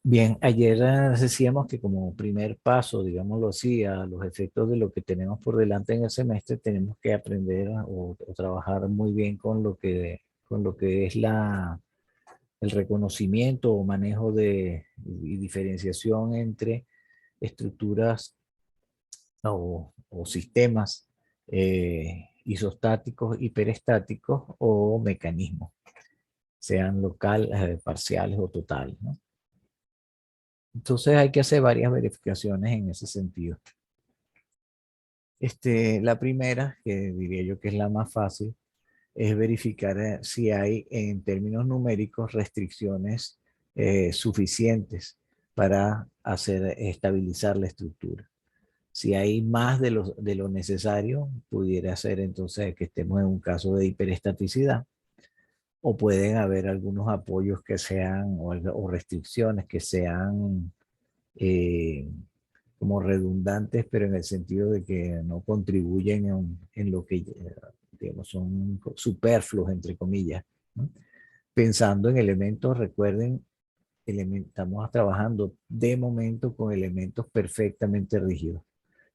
Bien, ayer decíamos que como primer paso, digámoslo así, a los efectos de lo que tenemos por delante en el semestre, tenemos que aprender o trabajar muy bien con lo que es el reconocimiento o manejo y diferenciación entre estructuras o sistemas isostáticos, hiperestáticos o mecanismos, sean locales, parciales o totales, ¿no? Entonces hay que hacer varias verificaciones en ese sentido. La primera, que diría yo que es la más fácil, es verificar si hay en términos numéricos restricciones suficientes para estabilizar la estructura. Si hay más de lo necesario, pudiera ser entonces que estemos en un caso de hiperestaticidad, o pueden haber algunos apoyos que sean o restricciones que sean eh, como redundantes, pero en el sentido de que no contribuyen en lo que, digamos, son superfluos, entre comillas, ¿no? Pensando en elementos, recuerden, estamos trabajando de momento con elementos perfectamente rígidos,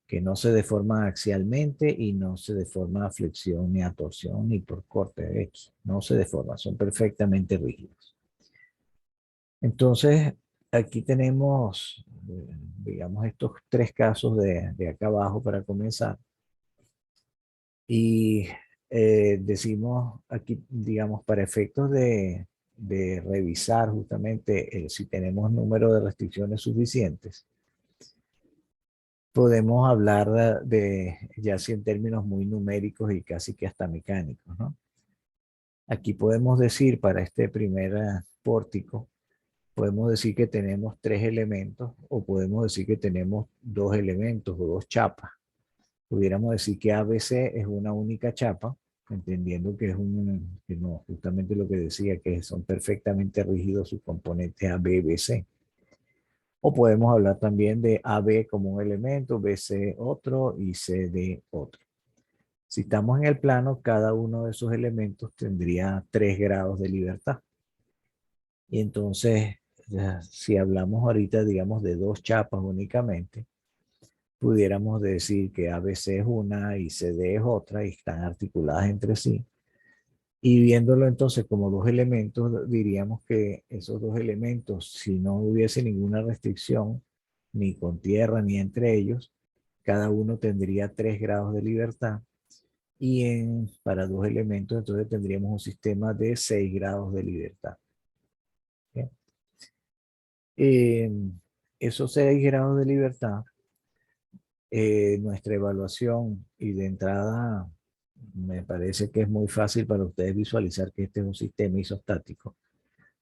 que no se deforman axialmente y no se deforman a flexión ni a torsión ni por corte X. No se deforman, son perfectamente rígidos. Entonces, aquí tenemos, digamos, estos tres casos de acá abajo para comenzar. Y decimos aquí, digamos, para efectos de revisar justamente si tenemos número de restricciones suficientes, podemos hablar ya sí en términos muy numéricos y casi que hasta mecánicos, ¿no? Aquí podemos decir para este primer pórtico, podemos decir que tenemos tres elementos o podemos decir que tenemos dos elementos o dos chapas. Pudiéramos decir que ABC es una única chapa, entendiendo que es que no, justamente lo que decía, que son perfectamente rígidos sus componentes AB, BC. O podemos hablar también de AB como un elemento, BC otro y CD otro. Si estamos en el plano, cada uno de esos elementos tendría 3 grados de libertad. Y entonces, si hablamos ahorita, digamos, de dos chapas únicamente, pudiéramos decir que ABC es una y CD es otra y están articuladas entre sí. Y viéndolo entonces como dos elementos, diríamos que esos dos elementos, si no hubiese ninguna restricción, ni con tierra ni entre ellos, cada uno tendría 3 grados de libertad. Y para dos elementos, entonces tendríamos un sistema de 6 grados de libertad. ¿Okay? Eh, Esos 6 grados de libertad, nuestra evaluación y de entrada, me parece que es muy fácil para ustedes visualizar que este es un sistema isostático.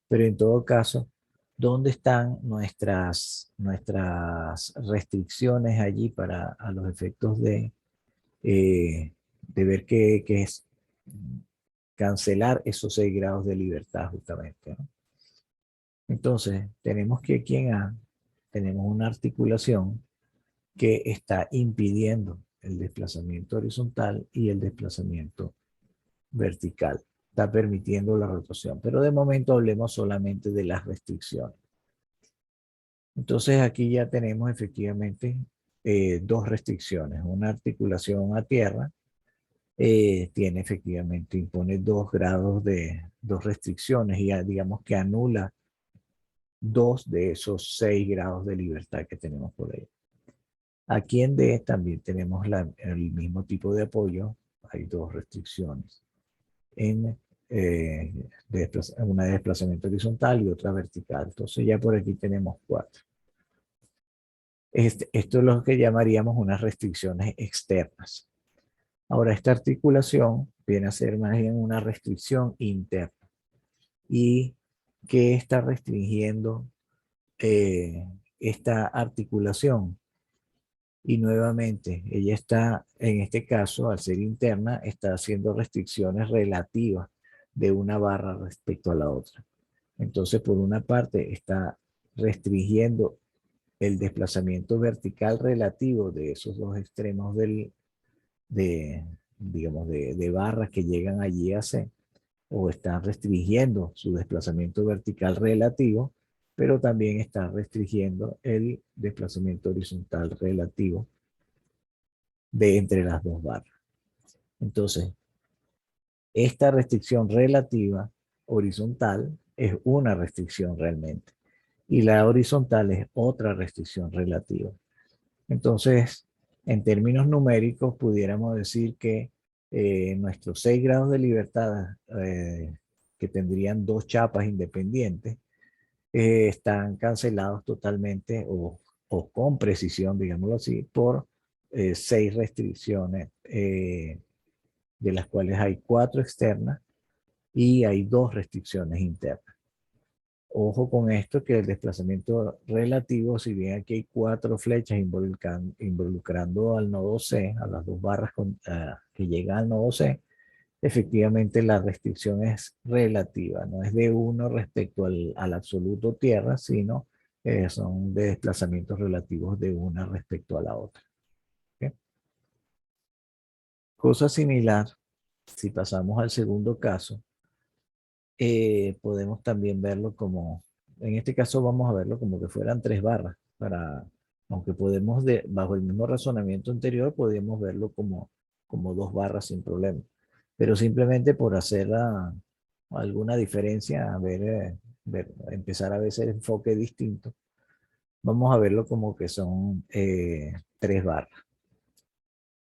Pero en todo caso, ¿dónde están nuestras restricciones allí para a los efectos de ver qué es cancelar esos 6 grados de libertad justamente, ¿no? Entonces, tenemos que aquí en A tenemos una articulación que está impidiendo el desplazamiento horizontal y el desplazamiento vertical. Está permitiendo la rotación, pero de momento hablemos solamente de las restricciones. Entonces aquí ya tenemos efectivamente dos restricciones. Una articulación a tierra tiene efectivamente, impone 2 grados de dos restricciones y ya digamos que anula 2 de esos 6 grados de libertad que tenemos por ahí. Aquí en D también tenemos el mismo tipo de apoyo. Hay dos restricciones. En una de desplazamiento horizontal y otra vertical. Entonces ya por aquí tenemos 4. Esto es lo que llamaríamos unas restricciones externas. Ahora, esta articulación viene a ser más bien una restricción interna. ¿Y qué está restringiendo esta articulación? Y nuevamente, ella está, en este caso, al ser interna, está haciendo restricciones relativas de una barra respecto a la otra. Entonces, por una parte, está restringiendo el desplazamiento vertical relativo de esos dos extremos de, digamos, de barras que llegan allí a C, o están restringiendo su desplazamiento vertical relativo, pero también está restringiendo el desplazamiento horizontal relativo de entre las dos barras. Entonces, esta restricción relativa horizontal es una restricción realmente, y la horizontal es otra restricción relativa. Entonces, en términos numéricos, pudiéramos decir que nuestros 6 grados de libertad, que tendrían dos chapas independientes, están cancelados totalmente o con precisión, digámoslo así, por 6 restricciones, de las cuales hay 4 externas y hay 2 restricciones internas. Ojo con esto, que el desplazamiento relativo, si bien aquí hay 4 flechas involucrando al nodo C, a las dos barras que llegan al nodo C, efectivamente la restricción es relativa, no es de uno respecto al absoluto tierra, sino son de desplazamientos relativos de una respecto a la otra. ¿Okay? Cosa similar, si pasamos al segundo caso, podemos también verlo como, en este caso vamos a verlo como que fueran 3 barras, aunque podemos, bajo el mismo razonamiento anterior, podemos verlo como 2 barras sin problema. Pero simplemente por hacer alguna diferencia, empezar a ver ese enfoque distinto, vamos a verlo como que son 3 barras.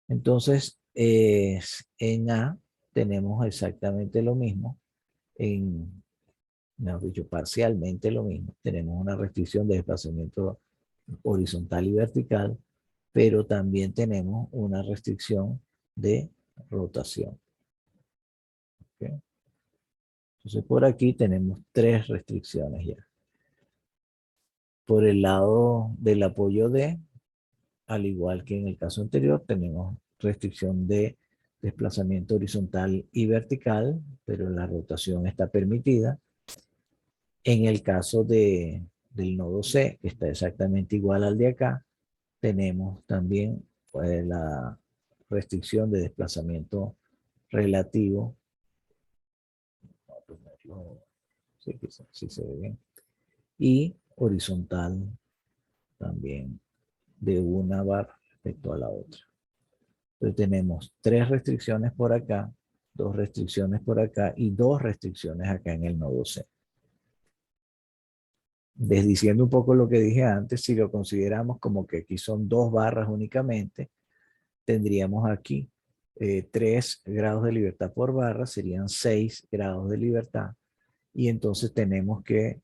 Entonces, en A tenemos exactamente lo mismo, mejor dicho, parcialmente lo mismo. Tenemos una restricción de desplazamiento horizontal y vertical, pero también tenemos una restricción de rotación. ¿Okay? Entonces, por aquí tenemos 3 restricciones ya. Por el lado del apoyo D, al igual que en el caso anterior, tenemos restricción de desplazamiento horizontal y vertical, pero la rotación está permitida. En el caso del nodo C, que está exactamente igual al de acá, tenemos también la restricción de desplazamiento relativo. Vamos a ponerlo, sí se ve bien. Y horizontal también de una barra respecto a la otra. Entonces tenemos 3 restricciones por acá, 2 restricciones por acá y 2 restricciones acá en el nodo C. Desdiciendo un poco lo que dije antes, si lo consideramos como que aquí son 2 barras únicamente, tendríamos aquí 3 grados de libertad por barra, serían 6 grados de libertad. Y entonces tenemos que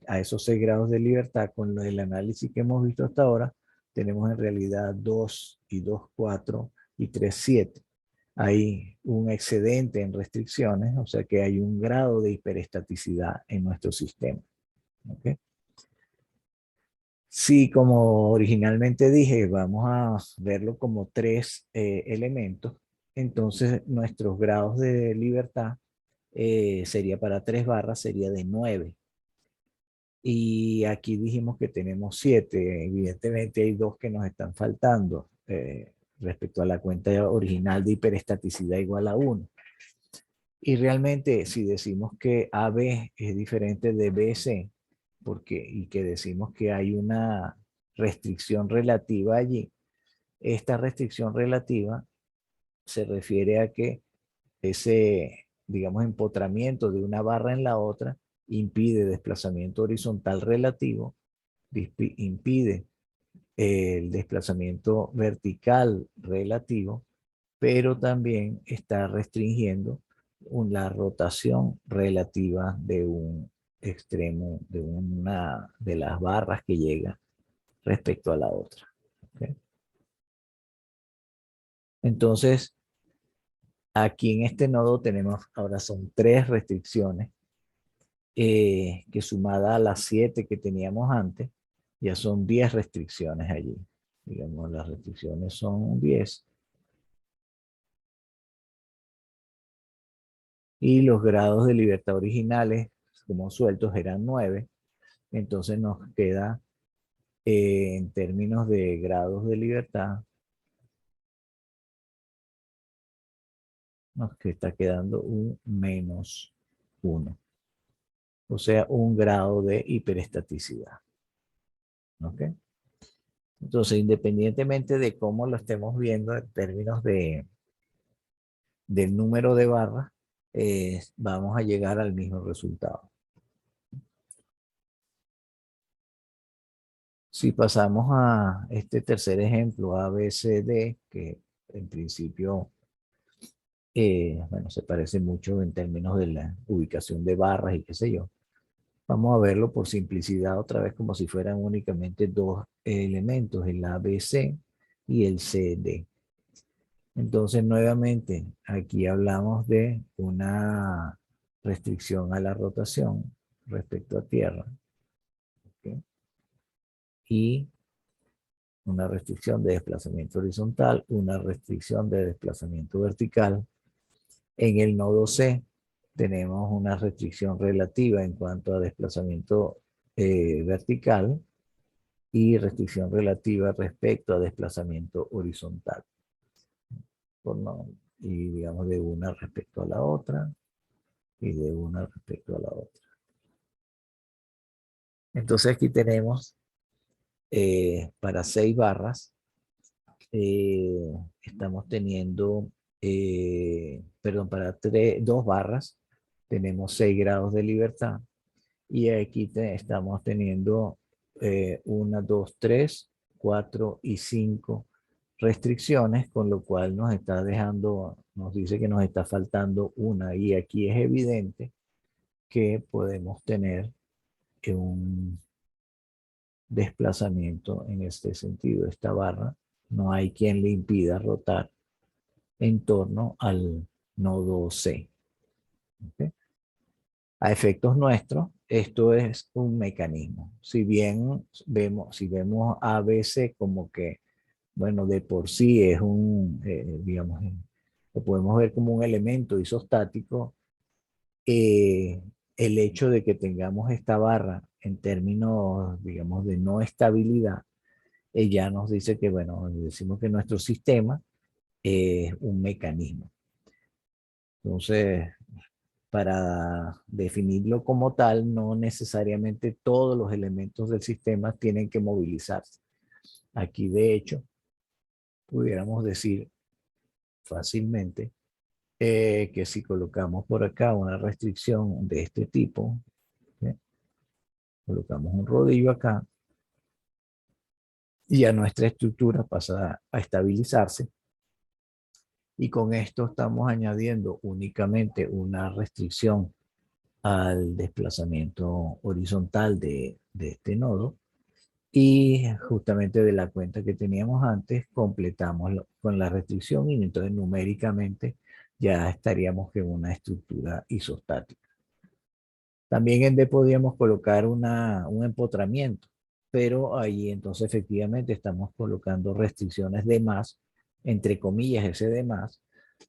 a esos 6 grados de libertad, con el análisis que hemos visto hasta ahora, tenemos en realidad 2 y 2, 4 y 3, 7. Hay un excedente en restricciones, o sea que hay un grado de hiperestaticidad en nuestro sistema. ¿Okay? Sí, como originalmente dije, vamos a verlo como 3 elementos. Entonces, nuestros grados de libertad sería para 3 barras, sería de 9. Y aquí dijimos que tenemos 7. Evidentemente hay 2 que nos están faltando respecto a la cuenta original de hiperestaticidad igual a 1. Y realmente si decimos que AB es diferente de BC, y que decimos que hay una restricción relativa allí, esta restricción relativa se refiere a que ese, digamos, empotramiento de una barra en la otra impide desplazamiento horizontal relativo, impide el desplazamiento vertical relativo, pero también está restringiendo la rotación relativa de un extremo de una de las barras que llega respecto a la otra. ¿Okay? Entonces, aquí en este nodo tenemos, ahora son 3 restricciones, que sumada a las 7 que teníamos antes, ya son 10 restricciones allí. Digamos, las restricciones son 10. Y los grados de libertad originales, como sueltos, eran 9. Entonces nos queda, en términos de grados de libertad, nos está quedando un -1. o sea, un grado de hiperestaticidad. ¿Ok? Entonces, independientemente de cómo lo estemos viendo en términos del número de barras, vamos a llegar al mismo resultado. Si pasamos a este tercer ejemplo, A, B, C, D, que en principio, bueno, se parece mucho en términos de la ubicación de barras y qué sé yo. Vamos a verlo por simplicidad otra vez como si fueran únicamente dos elementos, el A, B, C y el C, D. Entonces, nuevamente, aquí hablamos de una restricción a la rotación respecto a tierra, ¿ok? Y una restricción de desplazamiento horizontal, una restricción de desplazamiento vertical. En el nodo C tenemos una restricción relativa en cuanto a desplazamiento vertical y restricción relativa respecto a desplazamiento horizontal. Por no, y digamos de una respecto a la otra y de una respecto a la otra. Entonces aquí tenemos para 6 barras, estamos teniendo, perdón, para 2 barras tenemos 6 grados de libertad y aquí estamos teniendo 1, 2, 3, 4 y 5 restricciones, con lo cual nos está dejando, nos dice que nos está faltando una y aquí es evidente que podemos tener un desplazamiento en este sentido. Esta barra no hay quien le impida rotar en torno al nodo C. ¿Okay? A efectos nuestros, esto es un mecanismo. Si bien vemos, si vemos ABC como que, bueno, de por sí es un, digamos, lo podemos ver como un elemento isostático, eh, el hecho de que tengamos esta barra en términos, digamos, de no estabilidad, ya nos dice que, bueno, decimos que nuestro sistema es un mecanismo. Entonces, para definirlo como tal, no necesariamente todos los elementos del sistema tienen que movilizarse. Aquí, de hecho, pudiéramos decir fácilmente que si colocamos por acá una restricción de este tipo, ¿sí? Colocamos un rodillo acá, y ya nuestra estructura pasa a estabilizarse. Y con esto estamos añadiendo únicamente una restricción al desplazamiento horizontal de este nodo. Y justamente de la cuenta que teníamos antes, completamos con la restricción y entonces numéricamente ya estaríamos en una estructura isostática. También en D podíamos colocar un empotramiento, pero ahí entonces efectivamente estamos colocando restricciones de más, entre comillas ese de más,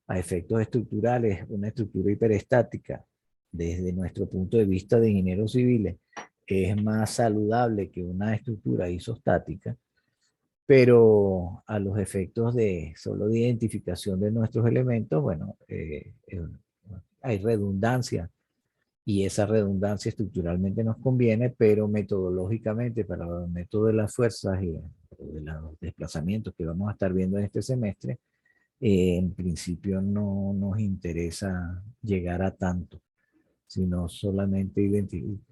a efectos estructurales, una estructura hiperestática, desde nuestro punto de vista de ingenieros civiles, es más saludable que una estructura isostática, pero a los efectos de solo de identificación de nuestros elementos, bueno, hay redundancia y esa redundancia estructuralmente nos conviene, pero metodológicamente para el método de las fuerzas y de los desplazamientos que vamos a estar viendo en este semestre, en principio no nos interesa llegar a tanto, sino solamente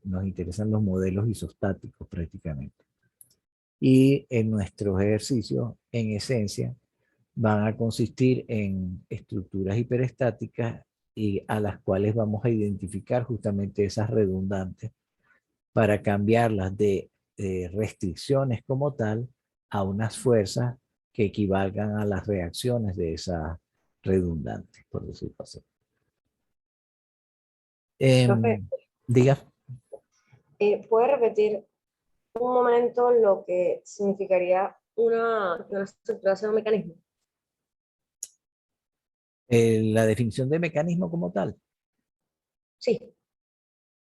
nos interesan los modelos isostáticos prácticamente. Y en nuestros ejercicios, en esencia, van a consistir en estructuras hiperestáticas y a las cuales vamos a identificar justamente esas redundantes para cambiarlas de restricciones como tal a unas fuerzas que equivalgan a las reacciones de esas redundantes, por decirlo así. Profe, Diga. ¿puede repetir un momento lo que significaría una estructura de un mecanismo? La definición de mecanismo como tal. Sí,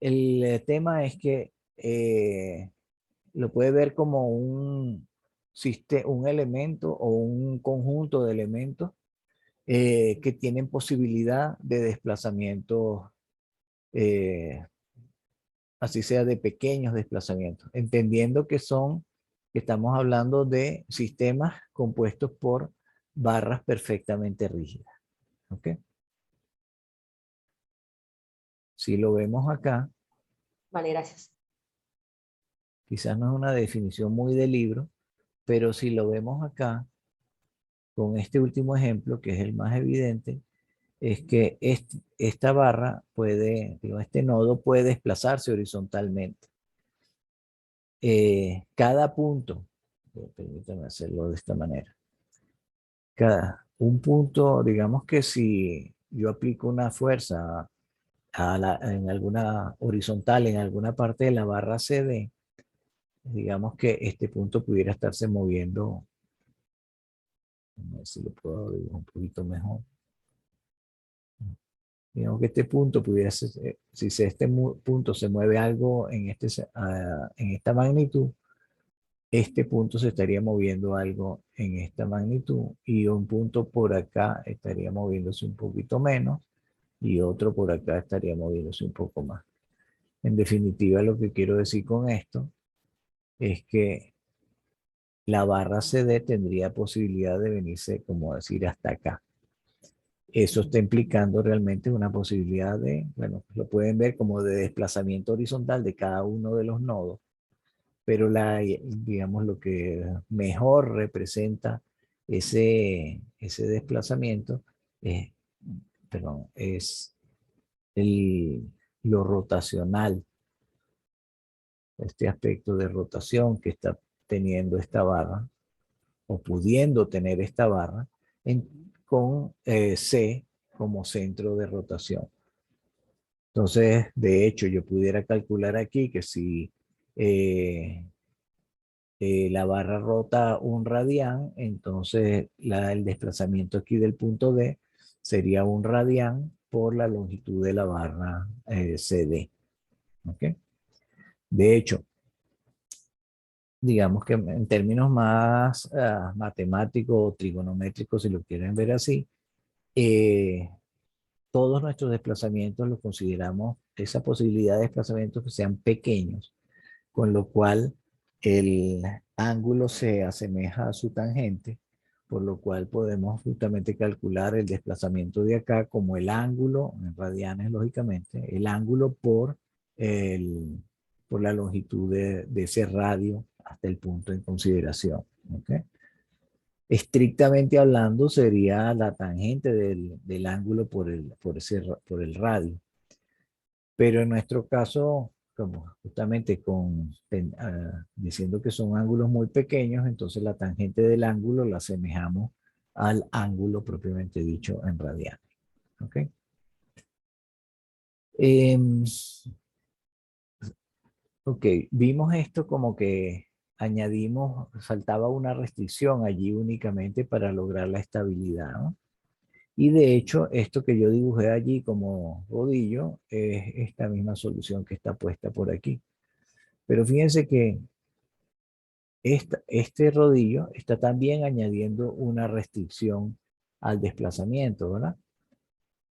El tema es que lo puede ver como un elemento o un conjunto de elementos que tienen posibilidad de desplazamiento así sea de pequeños desplazamientos, entendiendo que estamos hablando de sistemas compuestos por barras perfectamente rígidas. ¿Ok? Si lo vemos acá, Vale, gracias. quizás no es una definición muy de libro, pero si lo vemos acá, con este último ejemplo, que es el más evidente, es que esta barra puede, digo, este nodo puede desplazarse horizontalmente. Cada punto, permítanme hacerlo de esta manera, un punto, digamos que si yo aplico una fuerza en alguna horizontal, en alguna parte de la barra CD, digamos que este punto pudiera estarse moviendo, a ver si lo puedo ver un poquito mejor. Digamos que este punto pudiera ser, si este punto se mueve algo en esta magnitud, este punto se estaría moviendo algo en esta magnitud y un punto por acá estaría moviéndose un poquito menos y otro por acá estaría moviéndose un poco más. En definitiva, lo que quiero decir con esto es que la barra CD tendría posibilidad de venirse, como decir, hasta acá. Eso está implicando realmente una posibilidad de, bueno, lo pueden ver como de desplazamiento horizontal de cada uno de los nodos, pero digamos, lo que mejor representa ese desplazamiento es, perdón, es lo rotacional, este aspecto de rotación que está teniendo esta barra o pudiendo tener esta barra con C como centro de rotación. Entonces, de hecho, yo pudiera calcular aquí que si eh, la barra rota un radián, entonces el desplazamiento aquí del punto D sería un radián por la longitud de la barra CD. ¿Okay? De hecho, digamos que en términos más matemáticos o trigonométricos, si lo quieren ver así, eh, todos nuestros desplazamientos los consideramos esa posibilidad de desplazamientos que sean pequeños, con lo cual el ángulo se asemeja a su tangente, por lo cual podemos justamente calcular el desplazamiento de acá como el ángulo, en radianes lógicamente, el ángulo por la longitud de ese radio hasta el punto en consideración. ¿Okay? Estrictamente hablando, sería la tangente del ángulo por el radio. Pero en nuestro caso, como justamente diciendo que son ángulos muy pequeños, entonces la tangente del ángulo la asemejamos al ángulo propiamente dicho en radianes. ¿Ok? Em, ok, vimos esto como que faltaba una restricción allí únicamente para lograr la estabilidad, ¿no? Y de hecho, esto que yo dibujé allí como rodillo es esta misma solución que está puesta por aquí. Pero fíjense que este rodillo está también añadiendo una restricción al desplazamiento, ¿verdad?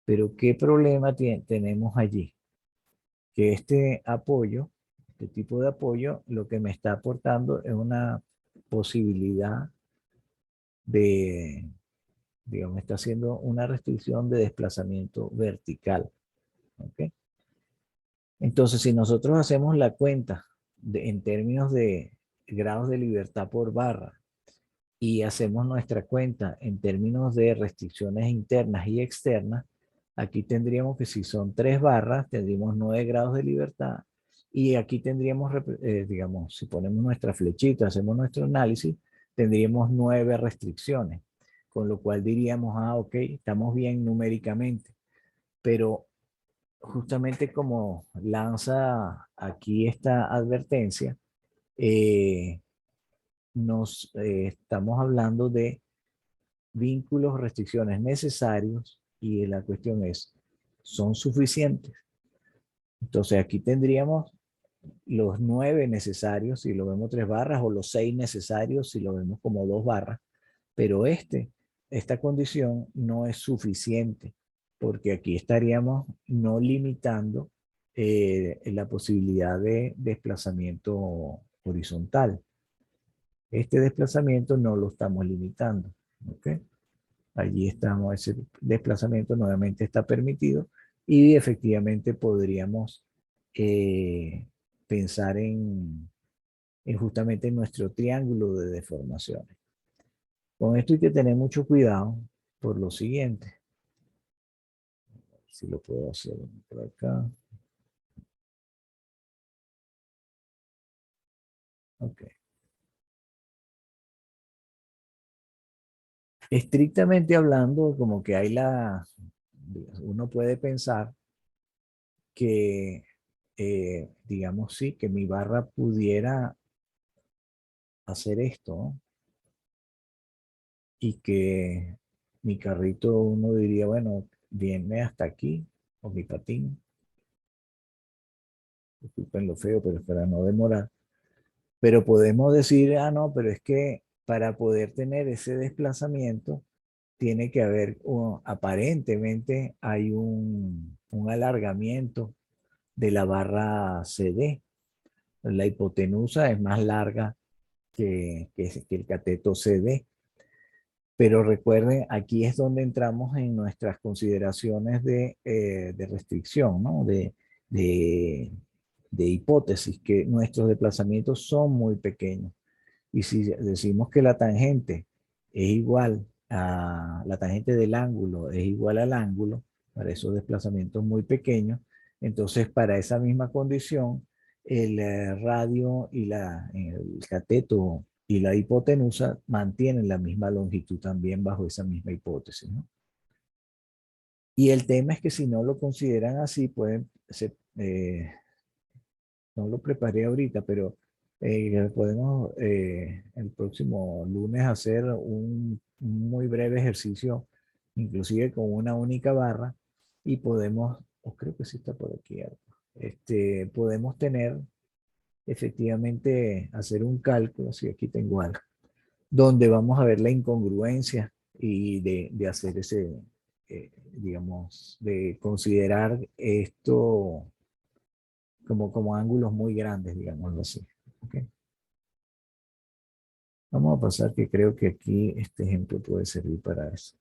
Pero ¿qué problema tenemos allí? Que este tipo de apoyo, lo que me está aportando es una posibilidad de, digamos, está haciendo una restricción de desplazamiento vertical. ¿Ok? Entonces, si nosotros hacemos la cuenta en términos de grados de libertad por barra y hacemos nuestra cuenta en términos de restricciones internas y externas, aquí tendríamos que si son 3 barras, tendríamos 9 grados de libertad y aquí tendríamos, digamos, si ponemos nuestra flechita, hacemos nuestro análisis, tendríamos 9 restricciones, con lo cual diríamos, ok, estamos bien numéricamente, pero justamente como lanza aquí esta advertencia, eh, estamos hablando de vínculos, restricciones necesarios y la cuestión es, ¿son suficientes? Entonces aquí tendríamos los 9 necesarios si lo vemos 3 barras o los 6 necesarios si lo vemos como 2 barras, pero esta condición no es suficiente porque aquí estaríamos no limitando la posibilidad de desplazamiento horizontal. Este desplazamiento no lo estamos limitando. ¿Ok? Allí estamos, ese desplazamiento nuevamente está permitido y efectivamente podríamos pensar en justamente nuestro triángulo de deformaciones. Con esto hay que tener mucho cuidado por lo siguiente. Si lo puedo hacer por acá. Ok. Estrictamente hablando, como que hay uno puede pensar que, digamos, sí, que mi barra pudiera hacer esto, ¿no? Y que mi carrito, uno diría, bueno, viene hasta aquí, o mi patín, disculpen lo feo, pero es para no demorar. Pero podemos decir, ah, no, pero es que para poder tener ese desplazamiento, tiene que haber, aparentemente hay un alargamiento de la barra CD. La hipotenusa es más larga que el cateto CD. Pero recuerden, aquí es donde entramos en nuestras consideraciones de restricción, ¿no? De, de hipótesis, que nuestros desplazamientos son muy pequeños. Y si decimos que la tangente es igual a la tangente del ángulo, es igual al ángulo, para esos desplazamientos muy pequeños, entonces para esa misma condición, el radio y el cateto y la hipotenusa mantienen la misma longitud también bajo esa misma hipótesis, ¿no? Y el tema es que si no lo consideran así, no lo preparé ahorita, pero podemos el próximo lunes hacer un muy breve ejercicio, inclusive con una única barra, y podemos, o creo que sí está por aquí algo, podemos tener, efectivamente, hacer un cálculo, si aquí tengo algo, donde vamos a ver la incongruencia y de hacer digamos, de considerar esto como ángulos muy grandes, digámoslo así. ¿Okay? Vamos a pasar que creo que aquí este ejemplo puede servir para eso.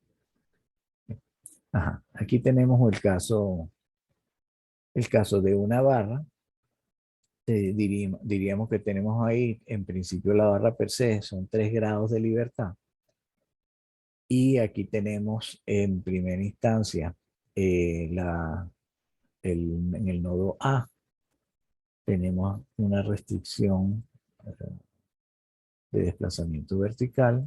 Ajá. Aquí tenemos el caso de una barra. Diríamos que tenemos ahí, en principio, la barra per se, son 3 grados de libertad. Y aquí tenemos en primera instancia, en el nodo A, tenemos una restricción de desplazamiento vertical,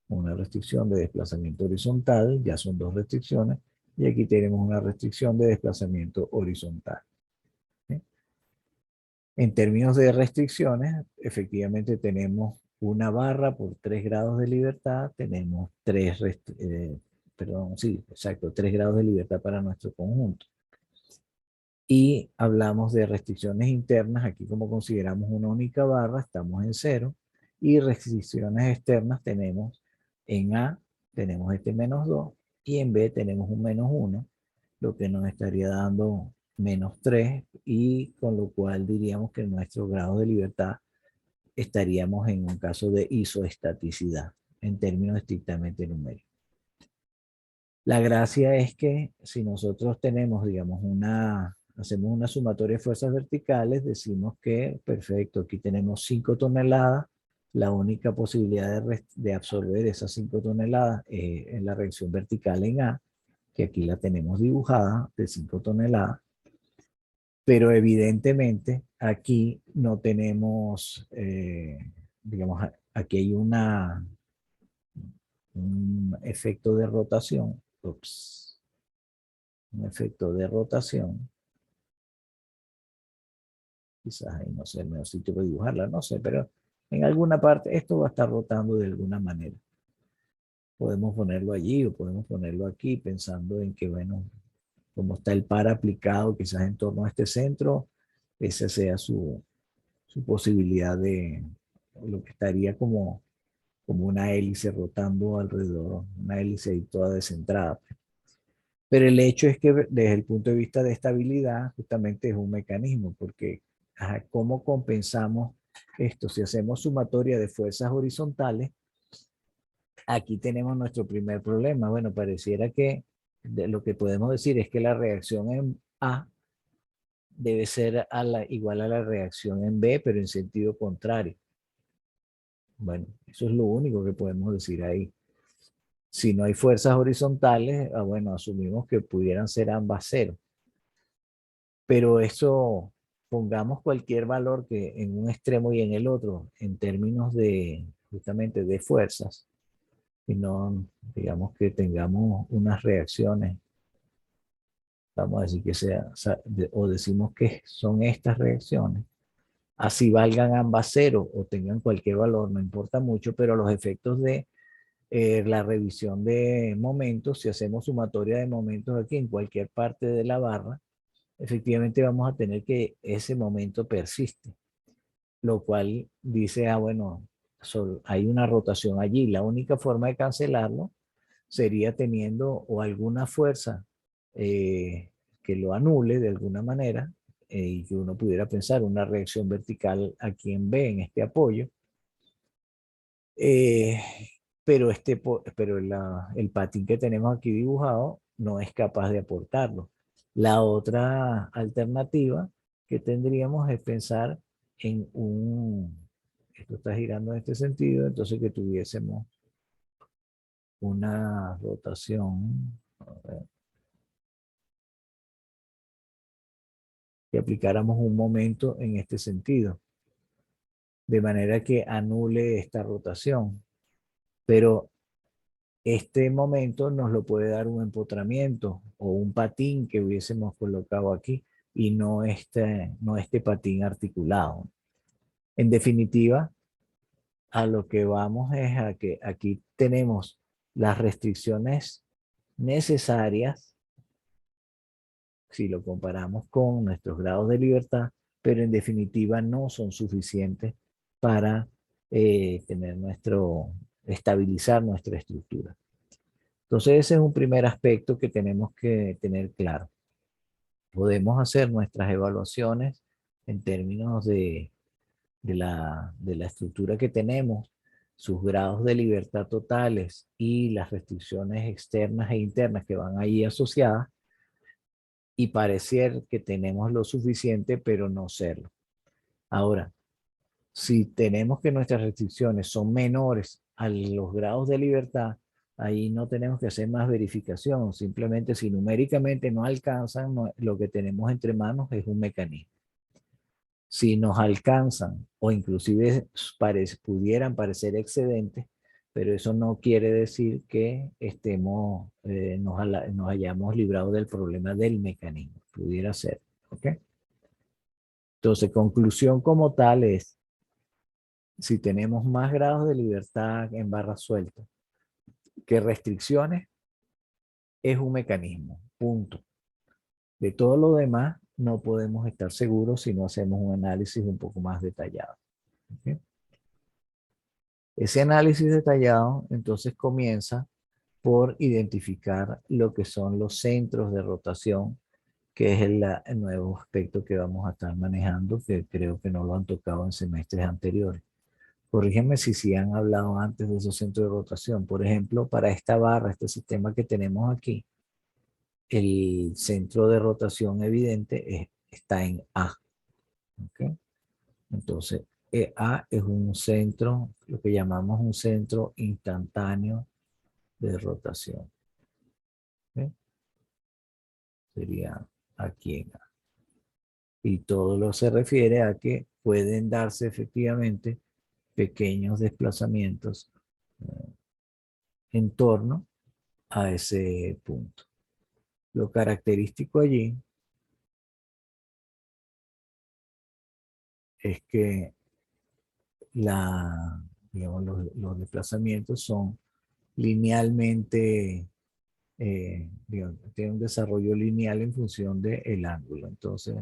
una restricción de desplazamiento horizontal, ya son 2 restricciones, y aquí tenemos una restricción de desplazamiento horizontal. ¿Sí? En términos de restricciones, efectivamente tenemos una barra por 3 grados de libertad, tenemos 3 grados de libertad para nuestro conjunto. Y hablamos de restricciones internas, aquí como consideramos una única barra, estamos en 0, y restricciones externas tenemos en A, tenemos este -2, y en B tenemos un -1, lo que nos estaría dando -3, y con lo cual diríamos que nuestro grado de libertad estaríamos en un caso de isoestaticidad, en términos estrictamente numéricos. La gracia es que si nosotros tenemos, digamos, hacemos una sumatoria de fuerzas verticales, decimos que, perfecto, aquí tenemos 5 toneladas, la única posibilidad de absorber esas 5 toneladas es en la reacción vertical en A, que aquí la tenemos dibujada, de 5 toneladas, pero evidentemente aquí no tenemos, digamos, aquí hay un efecto de rotación, un efecto de rotación, quizás ahí no sé, el mejor sitio para dibujarla, no sé, pero en alguna parte esto va a estar rotando de alguna manera. Podemos ponerlo allí o podemos ponerlo aquí pensando en que, bueno, como está el par aplicado quizás en torno a este centro, esa sea su posibilidad de lo que estaría como una hélice rotando alrededor, una hélice ahí toda descentrada. Pero el hecho es que desde el punto de vista de estabilidad, justamente es un mecanismo, porque ajá, ¿cómo compensamos esto? Si hacemos sumatoria de fuerzas horizontales, aquí tenemos nuestro primer problema. Bueno, pareciera que lo que podemos decir es que la reacción en A debe ser igual a la reacción en B, pero en sentido contrario. Bueno, eso es lo único que podemos decir ahí. Si no hay fuerzas horizontales, bueno, asumimos que pudieran ser ambas cero. Pero eso, pongamos cualquier valor que en un extremo y en el otro, en términos de justamente de fuerzas, y no, digamos que tengamos unas reacciones, vamos a decir que sea, o decimos que son estas reacciones, así valgan ambas cero o tengan cualquier valor, no importa mucho, pero los efectos de la revisión de momentos, si hacemos sumatoria de momentos aquí en cualquier parte de la barra, efectivamente vamos a tener que ese momento persiste, lo cual dice, bueno, hay una rotación allí. La única forma de cancelarlo sería teniendo o alguna fuerza que lo anule de alguna manera y que uno pudiera pensar una reacción vertical aquí en B, en este apoyo. Eh, pero el patín que tenemos aquí dibujado no es capaz de aportarlo. La otra alternativa que tendríamos es pensar en esto está girando en este sentido, entonces que tuviésemos una rotación, que aplicáramos un momento en este sentido, de manera que anule esta rotación. Pero este momento nos lo puede dar un empotramiento o un patín que hubiésemos colocado aquí y no este patín articulado. En definitiva, a lo que vamos es a que aquí tenemos las restricciones necesarias si lo comparamos con nuestros grados de libertad, pero en definitiva no son suficientes para estabilizar nuestra estructura. Entonces ese es un primer aspecto que tenemos que tener claro. Podemos hacer nuestras evaluaciones en términos de la estructura que tenemos, sus grados de libertad totales y las restricciones externas e internas que van ahí asociadas, y parecer que tenemos lo suficiente, pero no serlo. Ahora, si tenemos que nuestras restricciones son menores a los grados de libertad, ahí no tenemos que hacer más verificación. Simplemente si numéricamente no alcanzan, lo que tenemos entre manos es un mecanismo. Si nos alcanzan o inclusive pudieran parecer excedentes, pero eso no quiere decir que nos hayamos librado del problema del mecanismo. Pudiera ser. ¿Ok? Entonces, conclusión como tal es, si tenemos más grados de libertad en barra suelta que restricciones, es un mecanismo. Punto. De todo lo demás, no podemos estar seguros si no hacemos un análisis un poco más detallado. ¿Ok? Ese análisis detallado entonces comienza por identificar lo que son los centros de rotación, que es el nuevo aspecto que vamos a estar manejando, que creo que no lo han tocado en semestres anteriores. Corrígeme si han hablado antes de esos centros de rotación. Por ejemplo, para esta barra, este sistema que tenemos aquí, el centro de rotación evidente está en A. ¿Okay? Entonces, A es un centro, lo que llamamos un centro instantáneo de rotación. ¿Okay? Sería aquí en A. Y todo lo se refiere a que pueden darse efectivamente pequeños desplazamientos en torno a ese punto. Lo característico allí es que digamos, los desplazamientos son linealmente, digamos, tienen un desarrollo lineal en función del ángulo. Entonces,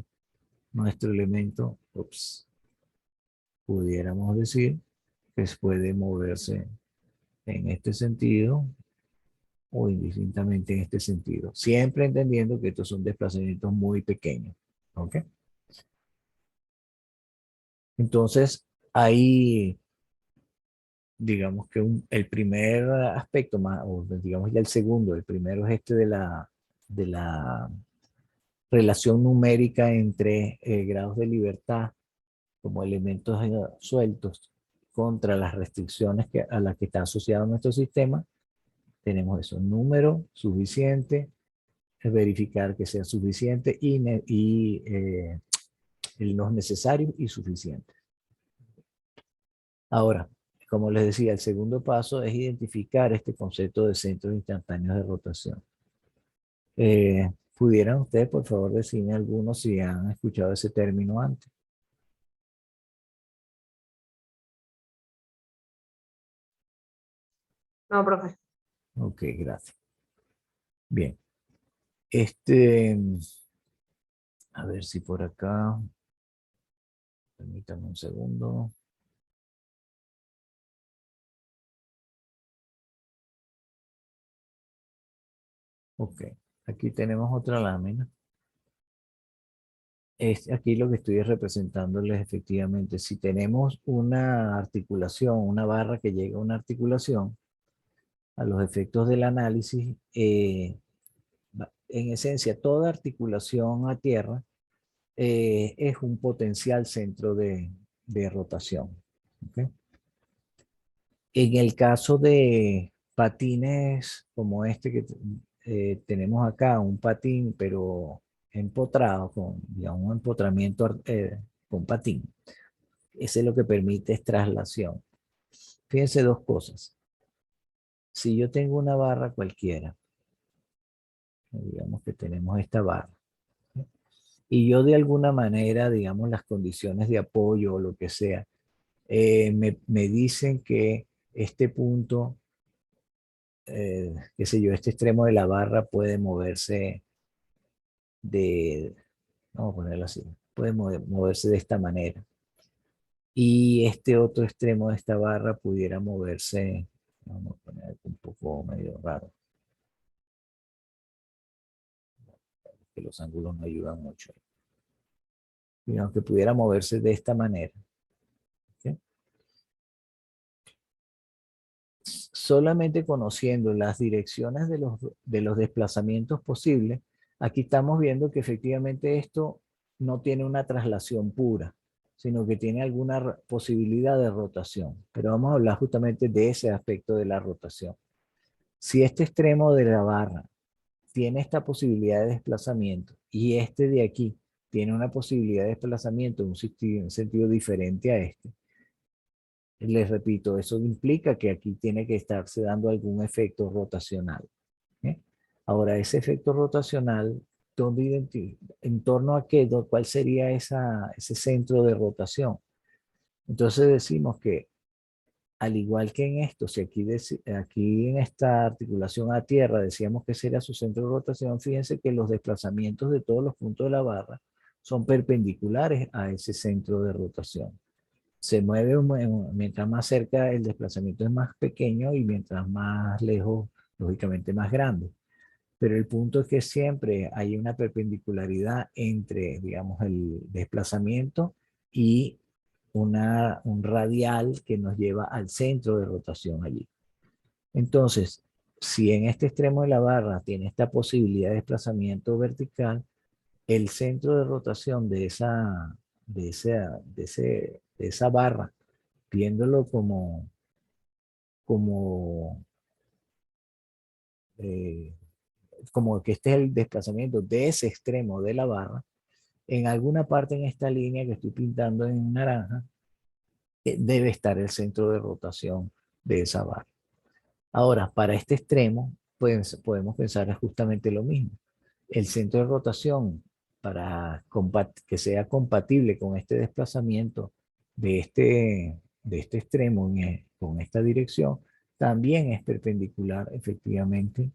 nuestro elemento, pudiéramos decir que puede moverse en este sentido o indistintamente en este sentido. Siempre entendiendo que estos son desplazamientos muy pequeños. ¿Ok? Entonces, ahí, digamos que el primer aspecto, más, o digamos ya el segundo, el primero es este de la relación numérica entre grados de libertad como elementos sueltos contra las restricciones a las que está asociado nuestro sistema. Tenemos eso, número suficiente, es verificar que sea suficiente y los necesarios y suficientes. Ahora, como les decía, el segundo paso es identificar este concepto de centros instantáneos de rotación. ¿Pudieran ustedes, por favor, decirme algunos si han escuchado ese término antes? No, profe. Ok, gracias. Bien. Este, a ver si por acá, permítanme un segundo. Ok, aquí tenemos otra lámina. Aquí lo que estoy representándoles efectivamente, si tenemos una articulación, una barra que llega a una articulación, a los efectos del análisis, en esencia, toda articulación a tierra es un potencial centro de rotación. ¿Ok? En el caso de patines como este que tenemos acá, un patín pero empotrado, con digamos, un empotramiento con patín, ese es lo que permite es traslación. Fíjense dos cosas. Si yo tengo una barra cualquiera, digamos que tenemos esta barra, ¿sí? Y yo de alguna manera, digamos, las condiciones de apoyo o lo que sea, me dicen que este punto, qué sé yo, este extremo de la barra puede moverse de, vamos a ponerlo así, puede moverse de esta manera. Y este otro extremo de esta barra pudiera moverse, vamos a poner un poco medio raro, que los ángulos no ayudan mucho. Digamos que pudiera moverse de esta manera. ¿Sí? Solamente conociendo las direcciones de los desplazamientos posibles, aquí estamos viendo que efectivamente esto no tiene una traslación pura, sino que tiene alguna posibilidad de rotación. Pero vamos a hablar justamente de ese aspecto de la rotación. Si este extremo de la barra tiene esta posibilidad de desplazamiento y este de aquí tiene una posibilidad de desplazamiento en un sentido diferente a este, les repito, eso implica que aquí tiene que estarse dando algún efecto rotacional. ¿Eh? Ahora, ese efecto rotacional, ¿en torno a qué? ¿Cuál sería ese centro de rotación? Entonces decimos que, al igual que en esto, si aquí en esta articulación a tierra decíamos que sería su centro de rotación, fíjense que los desplazamientos de todos los puntos de la barra son perpendiculares a ese centro de rotación. Se mueve mientras más cerca el desplazamiento es más pequeño y mientras más lejos, lógicamente más grande. Pero el punto es que siempre hay una perpendicularidad entre, digamos, el desplazamiento y un radial que nos lleva al centro de rotación allí. Entonces, si en este extremo de la barra tiene esta posibilidad de desplazamiento vertical, el centro de rotación de esa barra, viéndolo como, eh, como que este es el desplazamiento de ese extremo de la barra, en alguna parte en esta línea que estoy pintando en naranja, debe estar el centro de rotación de esa barra. Ahora, para este extremo, pues, podemos pensar justamente lo mismo. El centro de rotación, para que sea compatible con este desplazamiento de este extremo con esta dirección, también es perpendicular efectivamente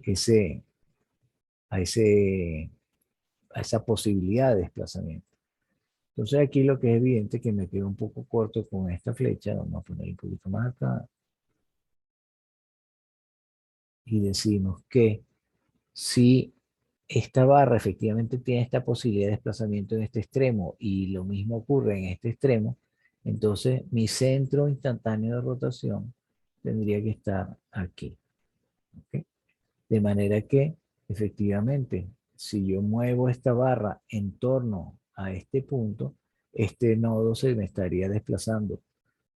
ese, a, ese, a esa posibilidad de desplazamiento. Entonces aquí lo que es evidente es que me quedo un poco corto con esta flecha, vamos a poner un poquito más acá, y decimos que si esta barra efectivamente tiene esta posibilidad de desplazamiento en este extremo y lo mismo ocurre en este extremo, entonces mi centro instantáneo de rotación tendría que estar aquí. ¿Ok? De manera que efectivamente, si yo muevo esta barra en torno a este punto, este nodo se me estaría desplazando,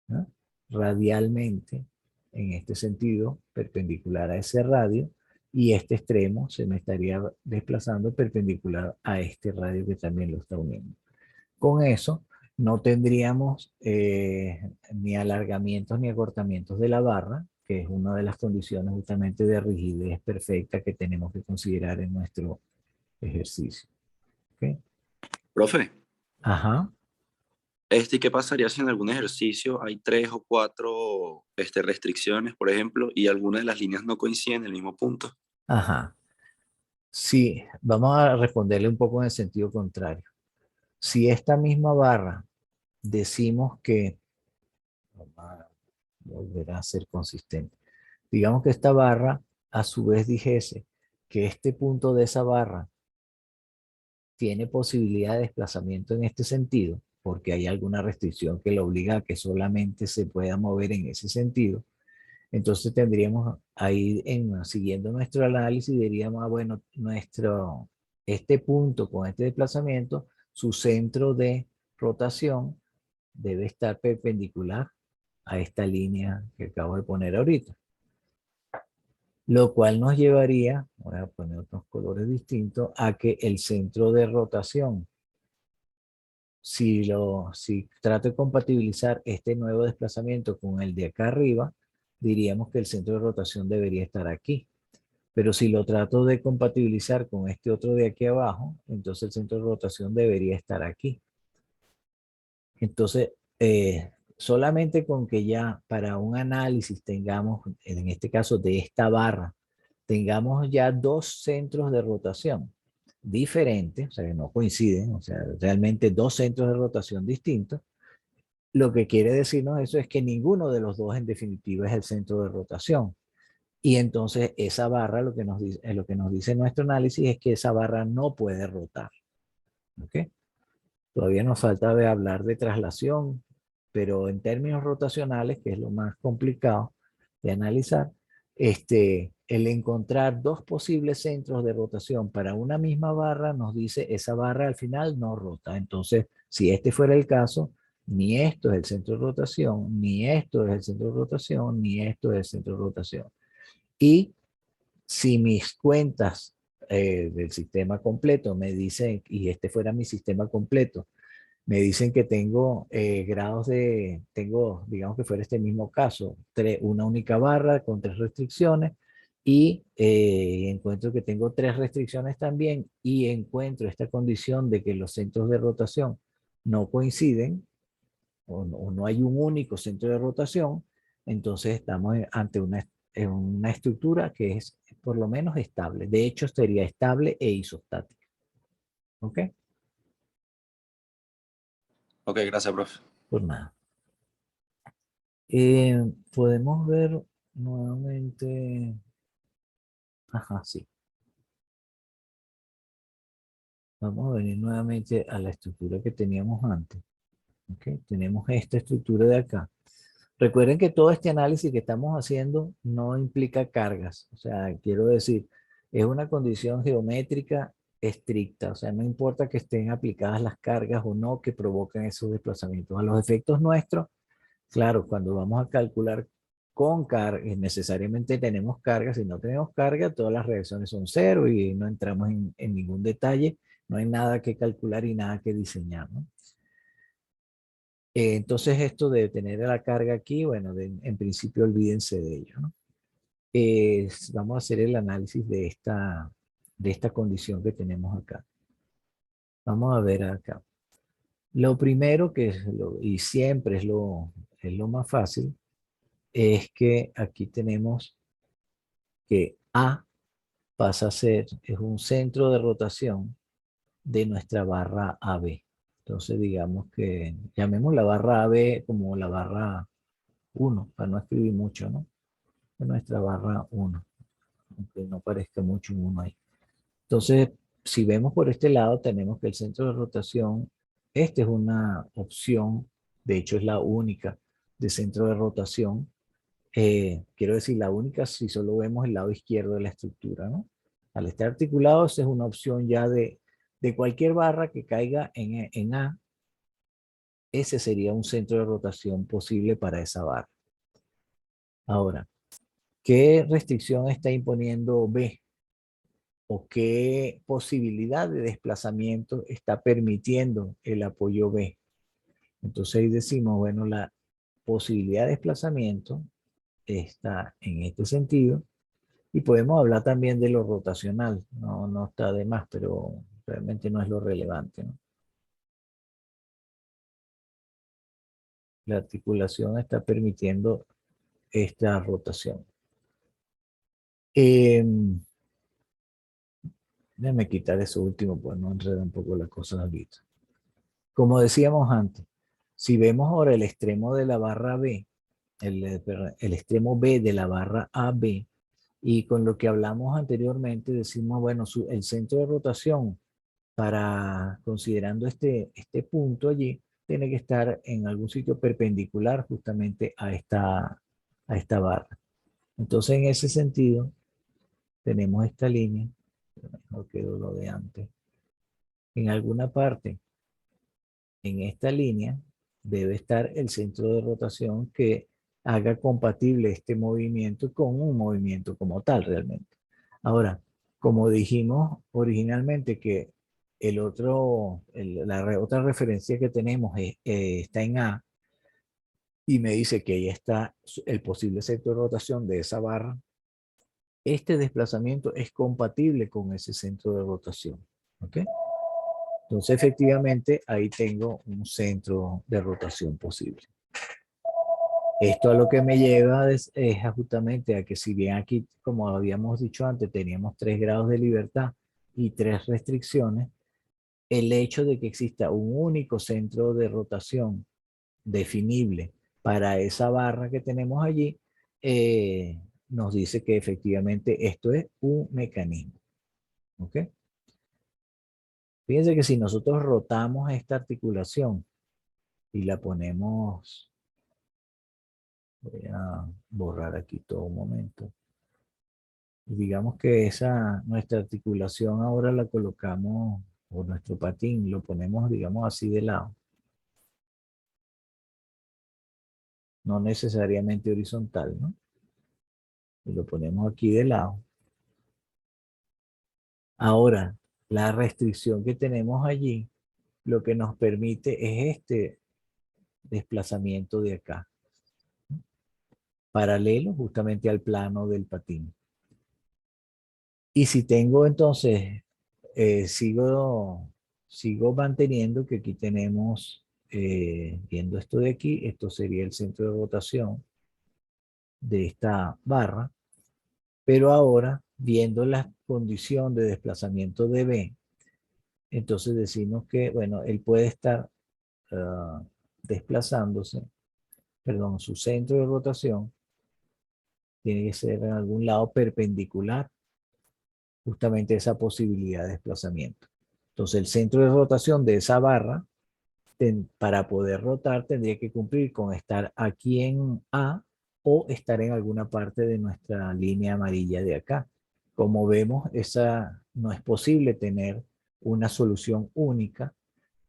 ¿no?, radialmente, en este sentido, perpendicular a ese radio, y este extremo se me estaría desplazando perpendicular a este radio que también lo está uniendo. Con eso no tendríamos ni alargamientos ni acortamientos de la barra, que es una de las condiciones justamente de rigidez perfecta que tenemos que considerar en nuestro ejercicio. ¿Ok? Profe, Ajá, ¿y qué pasaría si en algún ejercicio hay 3 o 4 restricciones, por ejemplo, y alguna de las líneas no coinciden en el mismo punto? ajá. Sí, vamos a responderle un poco en el sentido contrario. Si esta misma barra decimos que, vamos a volver a ser consistente, digamos que esta barra a su vez dijese que este punto de esa barra tiene posibilidad de desplazamiento en este sentido, porque hay alguna restricción que lo obliga a que solamente se pueda mover en ese sentido, entonces tendríamos ahí, siguiendo nuestro análisis, diríamos, bueno, este punto con este desplazamiento, su centro de rotación debe estar perpendicular a esta línea que acabo de poner ahorita. Lo cual nos llevaría, voy a poner otros colores distintos, a que el centro de rotación, si trato de compatibilizar este nuevo desplazamiento con el de acá arriba, diríamos que el centro de rotación debería estar aquí. Pero si lo trato de compatibilizar con este otro de aquí abajo, entonces el centro de rotación debería estar aquí. Entonces, solamente con que ya para un análisis tengamos, en este caso de esta barra, tengamos ya dos centros de rotación diferentes, o sea, que no coinciden, o sea, realmente dos centros de rotación distintos, lo que quiere decirnos eso es que ninguno de los dos en definitiva es el centro de rotación. Y entonces esa barra lo que nos dice nuestro análisis es que esa barra no puede rotar. ¿Ok? Todavía nos falta hablar de traslación, pero en términos rotacionales, que es lo más complicado de analizar, el encontrar dos posibles centros de rotación para una misma barra nos dice esa barra al final no rota. Entonces, si este fuera el caso, ni esto es el centro de rotación, ni esto es el centro de rotación, ni esto es el centro de rotación. Y si mis cuentas del sistema completo me dicen, y este fuera mi sistema completo, me dicen que tengo digamos que fuera este mismo caso, una única barra con 3 restricciones, y encuentro que tengo 3 restricciones también, y encuentro esta condición de que los centros de rotación no coinciden, o no hay un único centro de rotación, entonces estamos ante una estructura que es por lo menos estable. De hecho, sería estable e isostática. ¿Ok? Ok, gracias, profe. Por nada. Podemos ver nuevamente. Ajá, sí. Vamos a venir nuevamente a la estructura que teníamos antes. ¿Ok? Tenemos esta estructura de acá. Recuerden que todo este análisis que estamos haciendo no implica cargas. O sea, quiero decir, es una condición geométrica estricta. O sea, no importa que estén aplicadas las cargas o no que provoquen esos desplazamientos. A los efectos nuestros, claro, cuando vamos a calcular con carga, necesariamente tenemos carga. Si no tenemos carga, todas las reacciones son cero y no entramos en ningún detalle. No hay nada que calcular y nada que diseñar, ¿no? Entonces esto de tener la carga aquí, bueno, en principio olvídense de ello, ¿no? Vamos a hacer el análisis de esta condición que tenemos acá. Vamos a ver acá. Lo primero que y siempre es lo más fácil, es que aquí tenemos que A pasa a ser, es un centro de rotación de nuestra barra AB. Entonces digamos que llamemos la barra AB como la barra 1, para no escribir mucho, ¿no? De nuestra barra 1. aunque no parezca mucho un 1 ahí. Entonces, si vemos por este lado, tenemos que el centro de rotación, esta es una opción, de hecho es la única de centro de rotación. Quiero decir, la única si solo vemos el lado izquierdo de la estructura, ¿no? Al estar articulado, esa es una opción ya de cualquier barra que caiga en A, ese sería un centro de rotación posible para esa barra. Ahora, ¿qué restricción está imponiendo B? ¿O qué posibilidad de desplazamiento está permitiendo el apoyo B? Entonces ahí decimos, bueno, la posibilidad de desplazamiento está en este sentido y podemos hablar también de lo rotacional, no está de más, pero realmente no es lo relevante, ¿no? La articulación está permitiendo esta rotación. Déjame quitar eso último, pues no enreda un poco las cosas ahorita. Como decíamos antes, si vemos ahora el extremo de la barra B, el extremo B de la barra AB, y con lo que hablamos anteriormente, decimos, bueno, el centro de rotación para, considerando este punto allí, tiene que estar en algún sitio perpendicular justamente a esta barra. Entonces, en ese sentido, tenemos esta línea, mejor quedó lo de antes, en alguna parte en esta línea debe estar el centro de rotación que haga compatible este movimiento con un movimiento como tal realmente. Ahora, como dijimos originalmente que la otra referencia que tenemos está en A y me dice que ahí está el posible centro de rotación de esa barra, este desplazamiento es compatible con ese centro de rotación. ¿Ok? Entonces, efectivamente, ahí tengo un centro de rotación posible. Esto a lo que me lleva es justamente a que si bien aquí, como habíamos dicho antes, teníamos 3 grados de libertad y 3 restricciones, el hecho de que exista un único centro de rotación definible para esa barra que tenemos allí, nos dice que efectivamente esto es un mecanismo. ¿Ok? Fíjense que si nosotros rotamos esta articulación y la ponemos, voy a borrar aquí todo un momento. Digamos que nuestra articulación ahora la colocamos, o nuestro patín, lo ponemos, digamos así de lado. No necesariamente horizontal, ¿no? Y lo ponemos aquí de lado. Ahora, la restricción que tenemos allí, lo que nos permite es este desplazamiento de acá, paralelo justamente al plano del patín. Y si tengo entonces, sigo manteniendo que aquí tenemos, viendo esto de aquí, esto sería el centro de rotación de esta barra, pero ahora viendo la condición de desplazamiento de B, entonces decimos que, bueno, él puede estar desplazándose, perdón, su centro de rotación tiene que ser en algún lado perpendicular justamente esa posibilidad de desplazamiento. Entonces el centro de rotación de esa barra, para poder rotar, tendría que cumplir con estar aquí en A o estar en alguna parte de nuestra línea amarilla de acá. Como vemos, esa no es posible tener una solución única,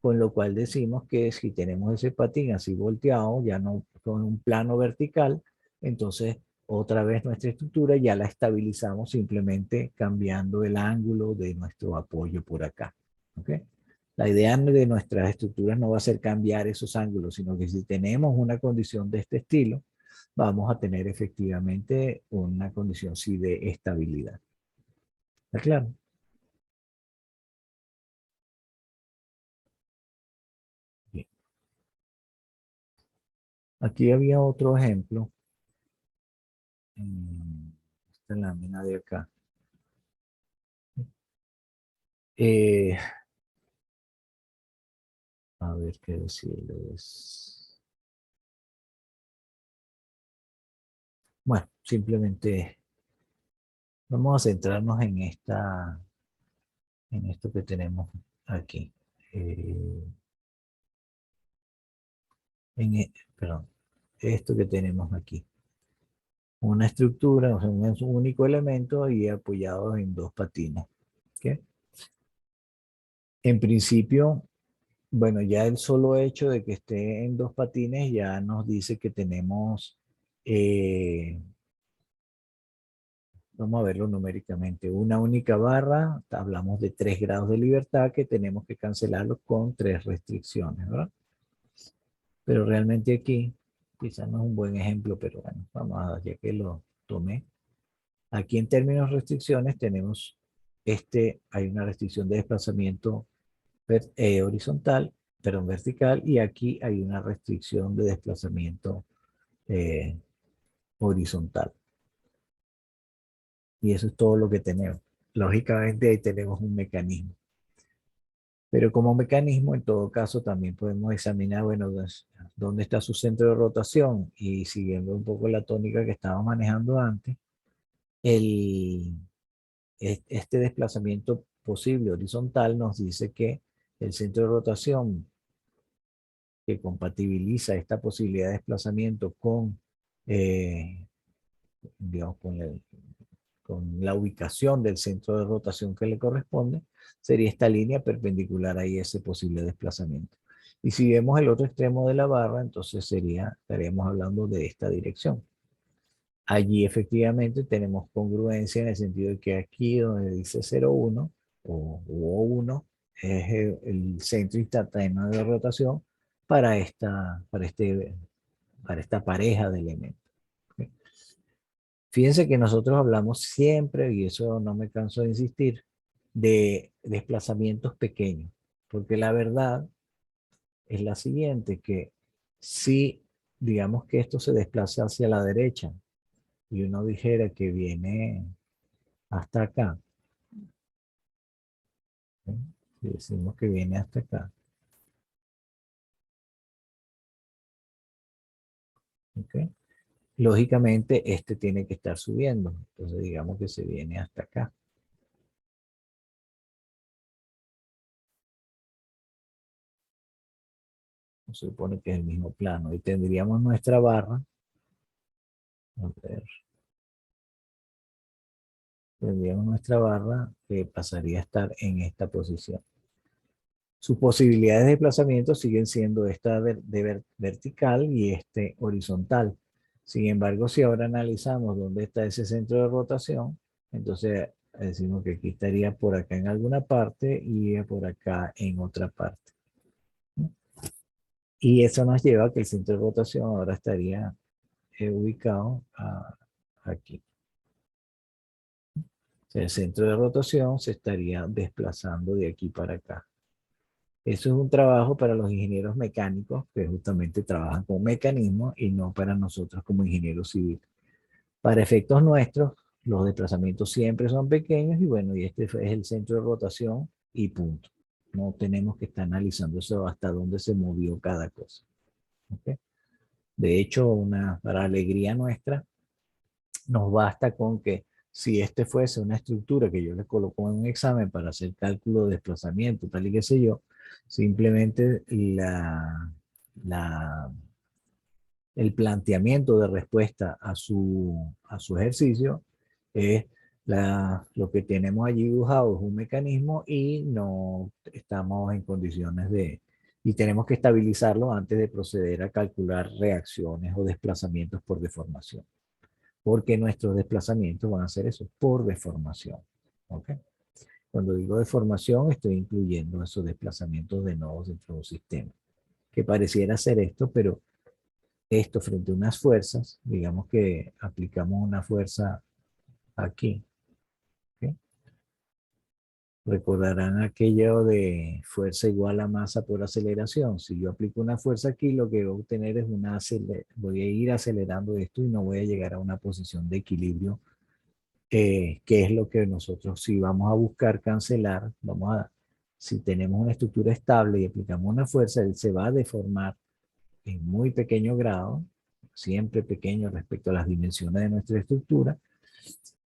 con lo cual decimos que si tenemos ese patín así volteado, ya no con un plano vertical, entonces otra vez nuestra estructura ya la estabilizamos simplemente cambiando el ángulo de nuestro apoyo por acá. ¿Ok? La idea de nuestras estructuras no va a ser cambiar esos ángulos, sino que si tenemos una condición de este estilo, vamos a tener efectivamente una condición sí de estabilidad. ¿Está claro? Bien. Aquí había otro ejemplo. Esta lámina de acá. Eh, a ver qué decirles. Bueno, simplemente Vamos a centrarnos en esto que tenemos aquí. Perdón, esto que tenemos aquí. Una estructura, o sea, un único elemento y apoyado en dos patines. ¿Ok? En principio, bueno, ya el solo hecho de que esté en dos patines ya nos dice que tenemos, vamos a verlo numéricamente, una única barra, hablamos de 3 grados de libertad que tenemos que cancelarlo con 3 restricciones, ¿verdad? Pero realmente aquí, quizás no es un buen ejemplo, pero bueno, vamos a, ya que lo tomé. Aquí en términos de restricciones tenemos, hay una restricción de desplazamiento horizontal, perdón, vertical, y aquí hay una restricción de desplazamiento eh, horizontal. Y eso es todo lo que tenemos. Lógicamente ahí tenemos un mecanismo. Pero como mecanismo, en todo caso, también podemos examinar, bueno, dónde está su centro de rotación y siguiendo un poco la tónica que estábamos manejando antes, el, este desplazamiento posible horizontal nos dice que el centro de rotación que compatibiliza esta posibilidad de desplazamiento con, digamos, con la ubicación del centro de rotación que le corresponde, sería esta línea perpendicular a ese posible desplazamiento. Y si vemos el otro extremo de la barra, entonces estaríamos hablando de esta dirección. Allí efectivamente tenemos congruencia en el sentido de que aquí donde dice 0,1 o 1 es el centro instantáneo de rotación para esta pareja de elementos. ¿Okay? Fíjense que nosotros hablamos siempre, y eso no me canso de insistir, de desplazamientos pequeños, porque la verdad es la siguiente, que si digamos que esto se desplaza hacia la derecha y uno dijera que viene hasta acá, ¿sí? Si decimos que viene hasta acá, ¿ok? Lógicamente este tiene que estar subiendo, entonces digamos que se viene hasta acá. Se supone que es el mismo plano y tendríamos nuestra barra, a ver, tendríamos nuestra barra que pasaría a estar en esta posición. Sus posibilidades de desplazamiento siguen siendo esta de vertical y este horizontal. Sin embargo, si ahora analizamos dónde está ese centro de rotación, entonces decimos que aquí estaría por acá en alguna parte y por acá en otra parte. Y eso nos lleva a que el centro de rotación ahora estaría ubicado aquí. O sea, el centro de rotación se estaría desplazando de aquí para acá. Eso es un trabajo para los ingenieros mecánicos que justamente trabajan con mecanismos y no para nosotros como ingenieros civiles. Para efectos nuestros, los desplazamientos siempre son pequeños y bueno, y este es el centro de rotación y punto. No tenemos que estar analizando eso hasta dónde se movió cada cosa. ¿Okay? De hecho, para alegría nuestra, nos basta con que si este fuese una estructura que yo le coloco en un examen para hacer cálculo de desplazamiento, tal y qué sé yo, simplemente la, el planteamiento de respuesta a su ejercicio es lo que tenemos allí dibujado es un mecanismo y no estamos en condiciones y tenemos que estabilizarlo antes de proceder a calcular reacciones o desplazamientos por deformación. Porque nuestros desplazamientos van a ser eso, por deformación. ¿Ok? Cuando digo deformación, estoy incluyendo esos desplazamientos de nodos dentro de un sistema. Que pareciera ser esto, pero esto frente a unas fuerzas, digamos que aplicamos una fuerza aquí. ¿Okay? Recordarán aquello de fuerza igual a masa por aceleración. Si yo aplico una fuerza aquí, lo que voy a obtener es voy a ir acelerando esto y no voy a llegar a una posición de equilibrio, que es lo que nosotros si vamos a buscar cancelar, si tenemos una estructura estable y aplicamos una fuerza, él se va a deformar en muy pequeño grado, siempre pequeño respecto a las dimensiones de nuestra estructura,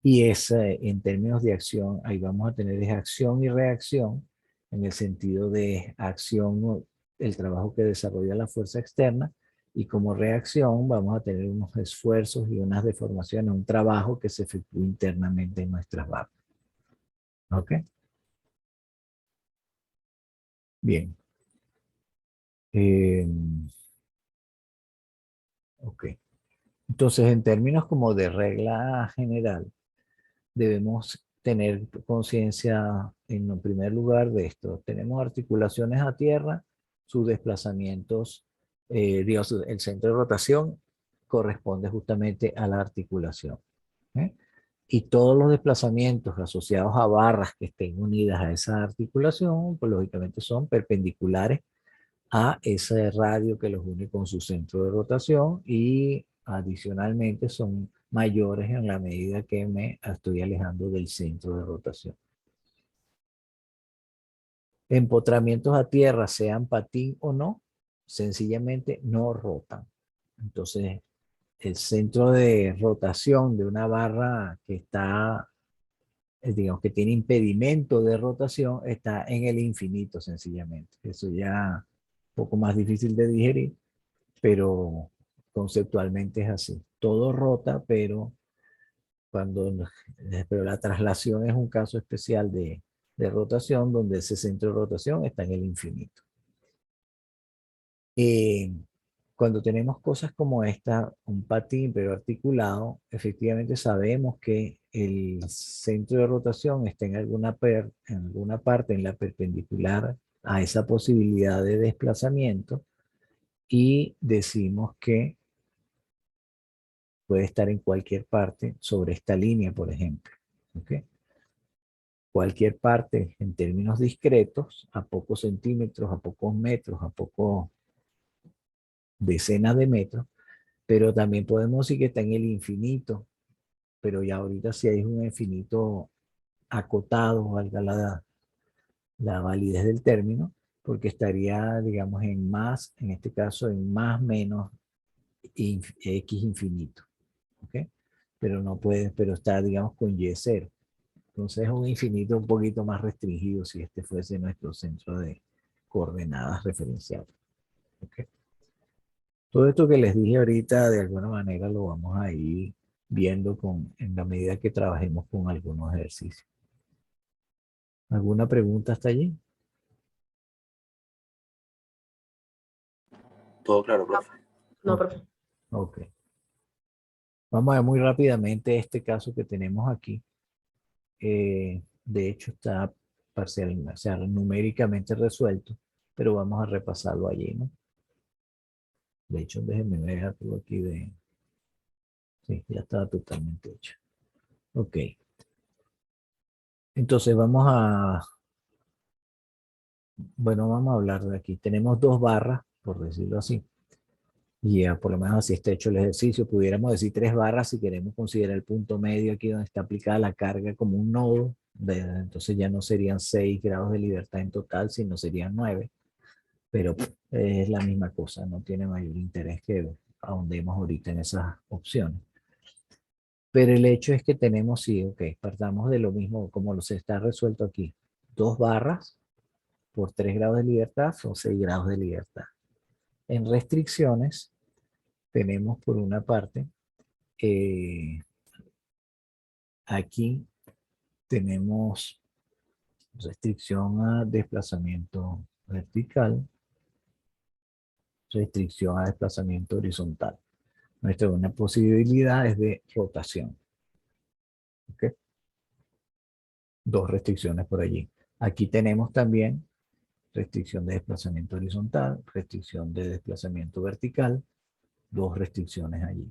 Y en términos de acción, ahí vamos a tener es acción y reacción, en el sentido de acción, el trabajo que desarrolla la fuerza externa, y como reacción vamos a tener unos esfuerzos y unas deformaciones, un trabajo que se efectúa internamente en nuestras barras. ¿Ok? Bien. Eh, ok. Entonces, en términos como de regla general, debemos tener conciencia en un primer lugar de esto. Tenemos articulaciones a tierra, sus desplazamientos, digamos, el centro de rotación corresponde justamente a la articulación. ¿Eh? Y todos los desplazamientos asociados a barras que estén unidas a esa articulación, pues lógicamente son perpendiculares a ese radio que los une con su centro de rotación, y adicionalmente son mayores en la medida que me estoy alejando del centro de rotación. Empotramientos a tierra, sean patín o no, sencillamente no rotan. Entonces, el centro de rotación de una barra que está, digamos, que tiene impedimento de rotación, está en el infinito, sencillamente. Eso ya un poco más difícil de digerir, pero conceptualmente es así. Todo rota, pero la traslación es un caso especial de rotación, donde ese centro de rotación está en el infinito. Eh, Cuando tenemos cosas como esta, un patín pero articulado, efectivamente sabemos que el centro de rotación está en en alguna parte en la perpendicular a esa posibilidad de desplazamiento, y decimos que puede estar en cualquier parte sobre esta línea, por ejemplo. ¿Ok? Cualquier parte en términos discretos, a pocos centímetros, a pocos metros, a pocos decenas de metros, pero también podemos decir que está en el infinito, pero ya ahorita sí hay un infinito acotado, valga la validez del término, porque estaría, digamos, en más, en este caso, en más menos x infinito. ¿Ok? Pero no puede, pero está, digamos, con y0. Entonces es un infinito un poquito más restringido si este fuese nuestro centro de coordenadas referenciales. ¿Okay? Todo esto que les dije ahorita, de alguna manera lo vamos a ir viendo en la medida que trabajemos con algunos ejercicios. ¿Alguna pregunta hasta allí? Todo claro, profe. No, profe. Ok. Vamos a ver muy rápidamente este caso que tenemos aquí. De hecho, está parcialmente, o sea, numéricamente resuelto, pero vamos a repasarlo allí, ¿no? De hecho, déjenme ver algo aquí de... Sí, ya está totalmente hecho. Ok. Entonces vamos a hablar de aquí. Tenemos dos barras, por decirlo así. Y por lo menos así está hecho el ejercicio. Pudiéramos decir tres barras si queremos considerar el punto medio aquí donde está aplicada la carga como un nodo. Entonces ya no serían 6 grados de libertad en total, sino serían 9. Pero es la misma cosa, no tiene mayor interés que ahondemos ahorita en esas opciones. Pero el hecho es que tenemos, sí, ok, partamos de lo mismo como lo se está resuelto aquí. Dos barras por 3 grados de libertad son 6 grados de libertad. En restricciones tenemos por una parte, aquí tenemos restricción a desplazamiento vertical, restricción a desplazamiento horizontal. Nuestra una posibilidad es de rotación. ¿Okay? Dos restricciones por allí. Aquí tenemos también restricción de desplazamiento horizontal, restricción de desplazamiento vertical, dos restricciones allí.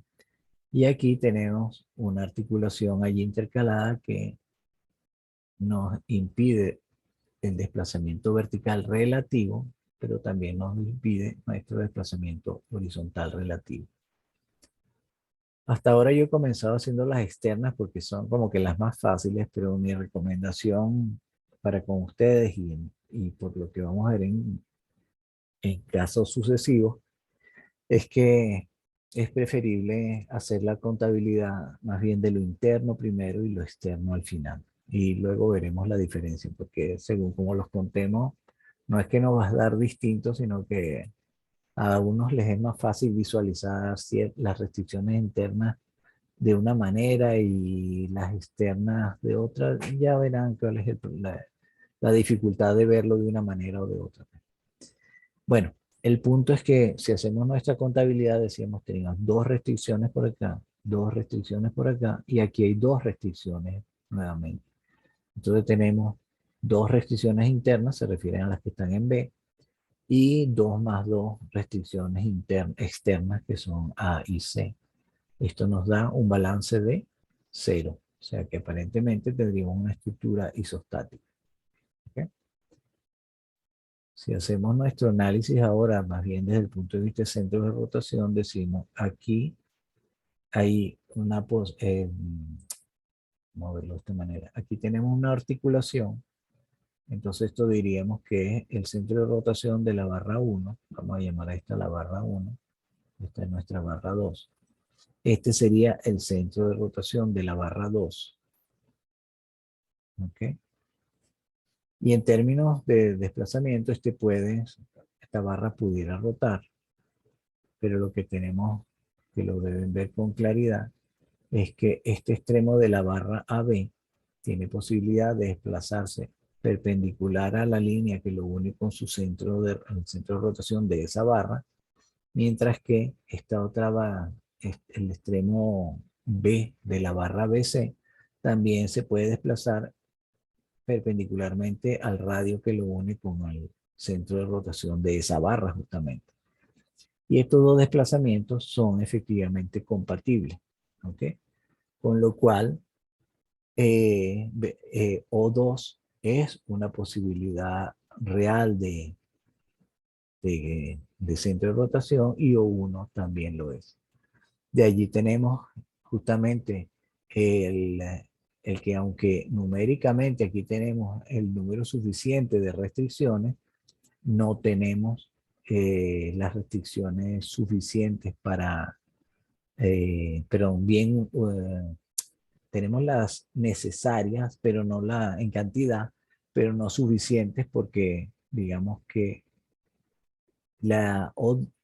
Y aquí tenemos una articulación allí intercalada que nos impide el desplazamiento vertical relativo, pero también nos impide nuestro desplazamiento horizontal relativo. Hasta ahora yo he comenzado haciendo las externas porque son como que las más fáciles, pero mi recomendación para con ustedes y por lo que vamos a ver en casos sucesivos es que es preferible hacer la contabilidad más bien de lo interno primero y lo externo al final. Y luego veremos la diferencia, porque según como los contemos, no es que nos va a dar distinto, sino que a algunos les es más fácil visualizar las restricciones internas de una manera y las externas de otra. Ya verán cuál es la dificultad de verlo de una manera o de otra. Bueno, el punto es que si hacemos nuestra contabilidad, decíamos, teníamos dos restricciones por acá, dos restricciones por acá, y aquí hay dos restricciones nuevamente. Entonces tenemos dos restricciones internas, se refieren a las que están en B, y 2 más 2 restricciones externas que son A y C. Esto nos da un balance de 0, o sea que aparentemente tendríamos una estructura isostática. ¿Okay? Si hacemos nuestro análisis ahora, más bien desde el punto de vista de centro de rotación, decimos aquí hay una, vamos a verlo de esta manera, aquí tenemos una articulación, entonces esto diríamos que es el centro de rotación de la barra 1, vamos a llamar a esta la barra 1, esta es nuestra barra 2. Este sería el centro de rotación de la barra 2. ¿Okay? Y en términos de desplazamiento, esta barra pudiera rotar, pero lo que tenemos, que lo deben ver con claridad, es que este extremo de la barra AB tiene posibilidad de desplazarse perpendicular a la línea que lo une con su el centro de rotación de esa barra, mientras que esta otra barra, el extremo B de la barra BC, también se puede desplazar perpendicularmente al radio que lo une con el centro de rotación de esa barra justamente. Y estos dos desplazamientos son efectivamente compatibles. ¿Ok? Con lo cual, O2 es una posibilidad real de centro de rotación y O1 también lo es. De allí tenemos justamente el, el que aunque numéricamente aquí tenemos el número suficiente de restricciones, no tenemos las restricciones suficientes para, pero bien, tenemos las necesarias, pero no en cantidad, pero no suficientes porque digamos que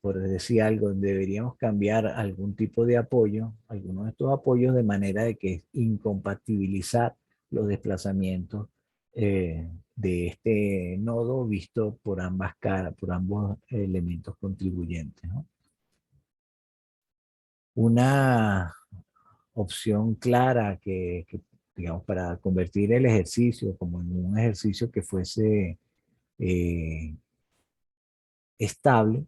por decir algo, deberíamos cambiar algún tipo de apoyo, algunos de estos apoyos, de manera de que incompatibilizar los desplazamientos de este nodo visto por ambas caras, por ambos elementos contribuyentes, ¿no? Una opción clara digamos, para convertir el ejercicio como en un ejercicio que fuese estable,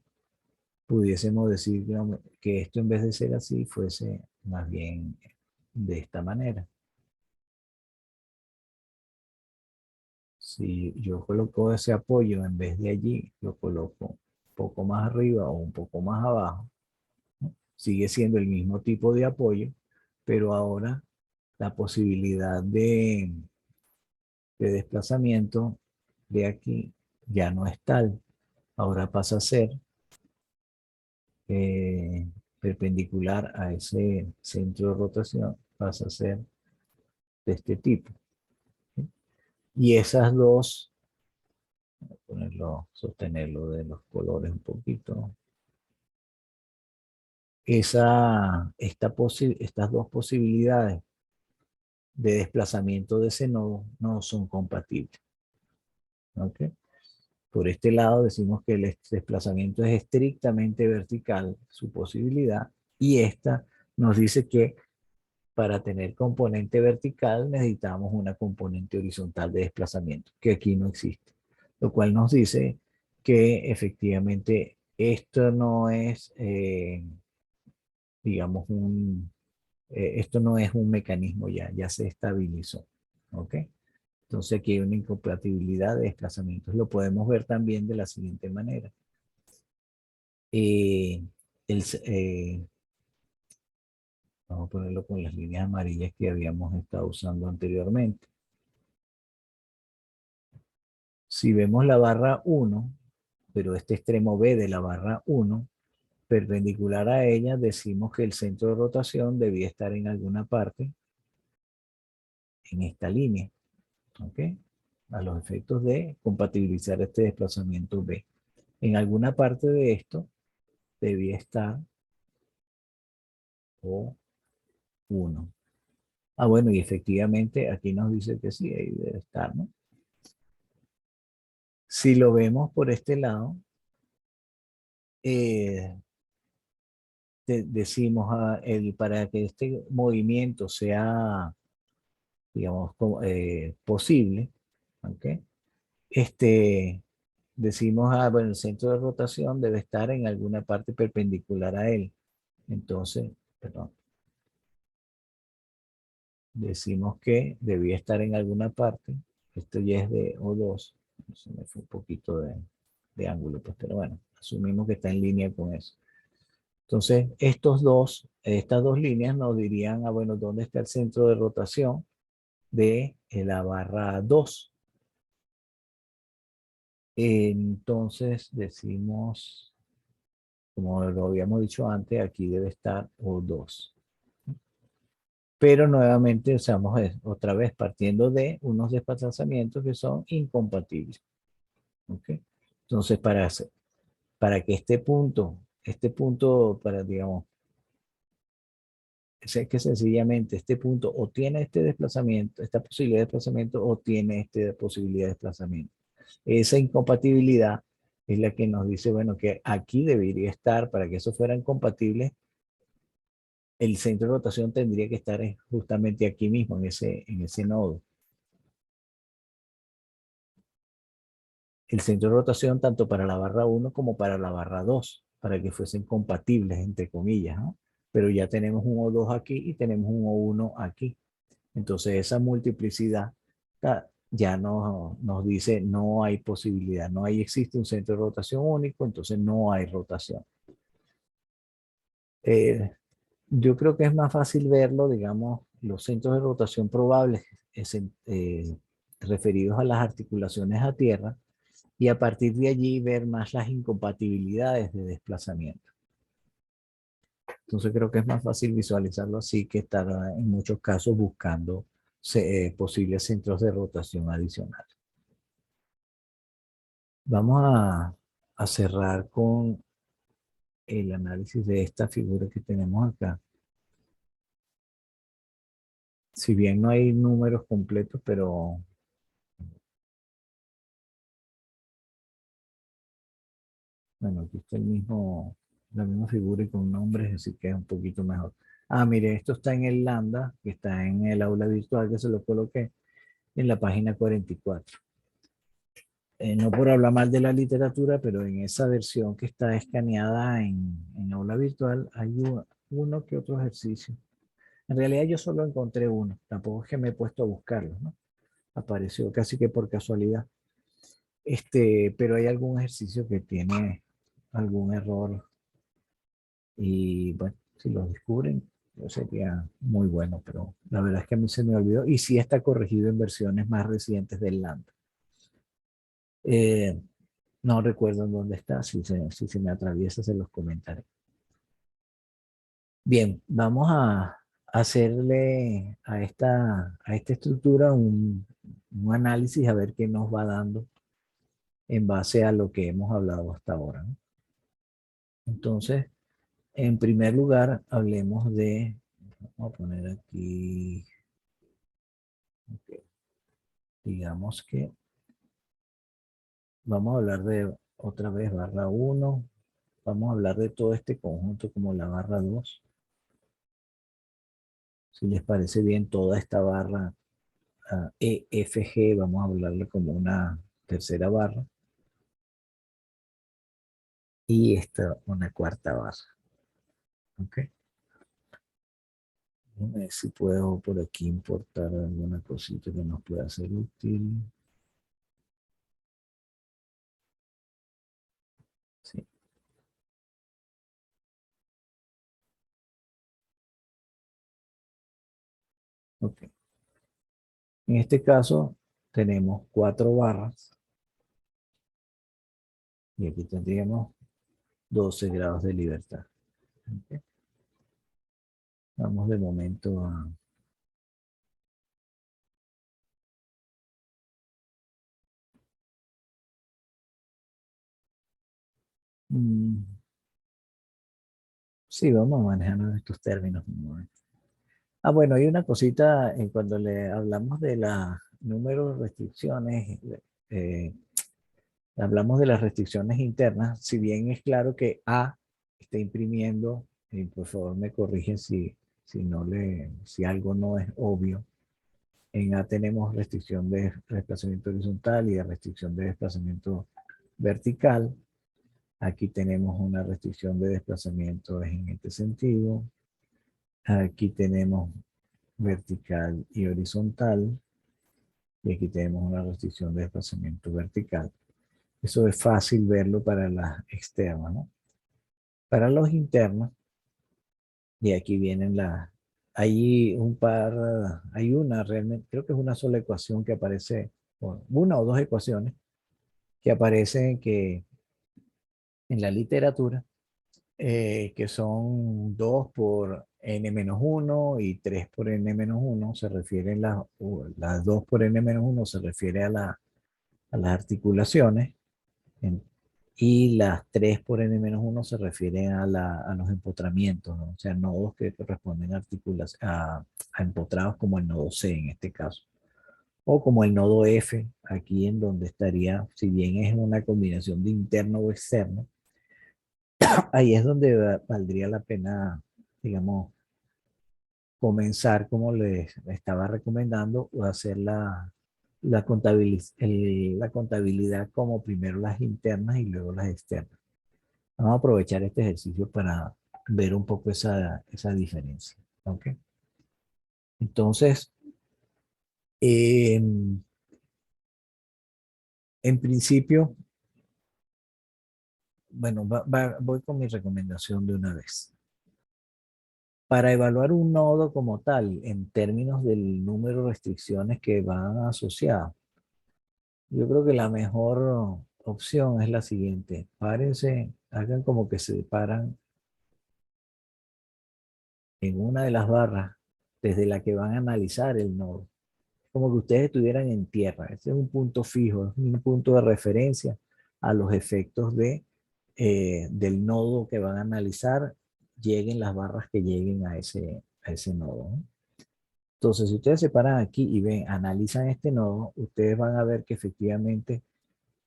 pudiésemos decir, digamos, que esto en vez de ser así fuese más bien de esta manera. Si yo coloco ese apoyo en vez de allí, lo coloco un poco más arriba o un poco más abajo, ¿no? Sigue siendo el mismo tipo de apoyo, pero ahora la posibilidad de desplazamiento de aquí ya no es tal. Ahora pasa a ser perpendicular a ese centro de rotación, pasa a ser de este tipo. ¿Sí? Y esas dos, sostenerlo de los colores un poquito, estas dos posibilidades de desplazamiento de ese nodo no son compatibles. ¿Okay? Por este lado decimos que el desplazamiento es estrictamente vertical, su posibilidad, y esta nos dice que para tener componente vertical necesitamos una componente horizontal de desplazamiento, que aquí no existe. Lo cual nos dice que efectivamente esto no es, digamos, esto no es un mecanismo ya se estabilizó. ¿Ok? Entonces aquí hay una incompatibilidad de desplazamientos. Lo podemos ver también de la siguiente manera. Eh, el, eh, Vamos a ponerlo con las líneas amarillas que habíamos estado usando anteriormente. Si vemos la barra 1, pero este extremo B de la barra 1, perpendicular a ella, decimos que el centro de rotación debía estar en alguna parte en esta línea, ¿ok? A los efectos de compatibilizar este desplazamiento B. En alguna parte de esto debía estar O1. Ah, bueno, y efectivamente aquí nos dice que sí, ahí debe estar, ¿no? Si lo vemos por este lado, decimos para que este movimiento sea, digamos, posible, ¿ok? Decimos, bueno, el centro de rotación debe estar en alguna parte perpendicular a él. Entonces, perdón, decimos que debía estar en alguna parte. Esto ya es de O2. Se me fue un poquito de ángulo, pues, pero bueno, asumimos que está en línea con eso. Entonces, estas dos líneas nos dirían, bueno, ¿dónde está el centro de rotación de la barra 2? Entonces, decimos, como lo habíamos dicho antes, aquí debe estar O2. Pero nuevamente usamos otra vez partiendo de unos desplazamientos que son incompatibles. ¿Okay? Entonces, para que este punto, para, digamos, es que sencillamente este punto o tiene este desplazamiento, esta posibilidad de desplazamiento, o tiene esta posibilidad de desplazamiento. Esa incompatibilidad es la que nos dice, bueno, que aquí debería estar, para que eso fuera incompatible, el centro de rotación tendría que estar justamente aquí mismo, en ese nodo. El centro de rotación tanto para la barra 1 como para la barra 2, para que fuesen compatibles, entre comillas, ¿no? Pero ya tenemos un O2 aquí y tenemos un O1 aquí. Entonces esa multiplicidad ya nos dice no hay posibilidad, existe un centro de rotación único, entonces no hay rotación. Yo creo que es más fácil verlo, digamos, los centros de rotación probables referidos a las articulaciones a tierra, y a partir de allí ver más las incompatibilidades de desplazamiento. Entonces creo que es más fácil visualizarlo así que estar en muchos casos buscando posibles centros de rotación adicionales. Vamos a cerrar con el análisis de esta figura que tenemos acá. Si bien no hay números completos, pero bueno, aquí está la misma figura y con nombres, así que es un poquito mejor. Ah, mire, esto está en el Lambda, que está en el aula virtual, que se lo coloqué en la página 44. No por hablar mal de la literatura, pero en esa versión que está escaneada en aula virtual hay uno que otro ejercicio. En realidad yo solo encontré uno, tampoco es que me he puesto a buscarlo, ¿no? Apareció casi que por casualidad. Pero hay algún ejercicio que tiene algún error y bueno, si lo descubren, pues sería muy bueno, pero la verdad es que a mí se me olvidó y sí está corregido en versiones más recientes del Lambda. No recuerdo en dónde está, si se me atraviesa se los comentaré. Bien, vamos a hacerle a esta estructura un análisis a ver qué nos va dando en base a lo que hemos hablado hasta ahora, ¿no? Entonces, en primer lugar, hablemos vamos a poner aquí, okay, digamos que vamos a hablar de otra vez barra 1, vamos a hablar de todo este conjunto como la barra 2. Si les parece bien, toda esta barra EFG, vamos a hablarle como una tercera barra. Y esta una cuarta barra. ¿Ok? A ver si puedo por aquí importar alguna cosita que nos pueda ser útil. Sí. Ok. En este caso tenemos 4 barras. Y aquí tendríamos 12 grados de libertad. ¿Ok? Vamos de momento a... Sí, vamos a manejar estos términos. Bueno, hay una cosita cuando le hablamos de la número de restricciones, eh, hablamos de las restricciones internas, si bien es claro que A está imprimiendo, y por favor me corrigen si algo no es obvio. En A tenemos restricción de desplazamiento horizontal y de restricción de desplazamiento vertical. Aquí tenemos una restricción de desplazamiento en este sentido. Aquí tenemos vertical y horizontal. Y aquí tenemos una restricción de desplazamiento vertical. Eso es fácil verlo para las externas, ¿no? Para los internos, y aquí vienen las... Hay un par, hay una realmente, creo que es una sola ecuación que aparece, una o dos ecuaciones que aparecen en la literatura, que son 2 por n-1 y 3 por n-1, se refieren las 2 por n-1 se refiere a las articulaciones, en- y las 3 por n-1 se refieren a los empotramientos, ¿no? O sea, nodos que corresponden a empotrados como el nodo C en este caso, o como el nodo F, aquí en donde estaría, si bien es una combinación de interno o externo, ahí es donde valdría la pena, digamos, comenzar como les estaba recomendando o hacer la contabilidad como primero las internas y luego las externas. Vamos a aprovechar este ejercicio para ver un poco esa diferencia. ¿Ok? Entonces, en principio, bueno, voy con mi recomendación de una vez. Para evaluar un nodo como tal, en términos del número de restricciones que van asociadas, yo creo que la mejor opción es la siguiente. Párense, hagan como que se paran en una de las barras desde la que van a analizar el nodo. Como que ustedes estuvieran en tierra. Este es un punto fijo, es un punto de referencia a los efectos del nodo que van a analizar, lleguen las barras que lleguen a ese nodo, ¿no? Entonces, si ustedes se paran aquí y ven, analizan este nodo, ustedes van a ver que efectivamente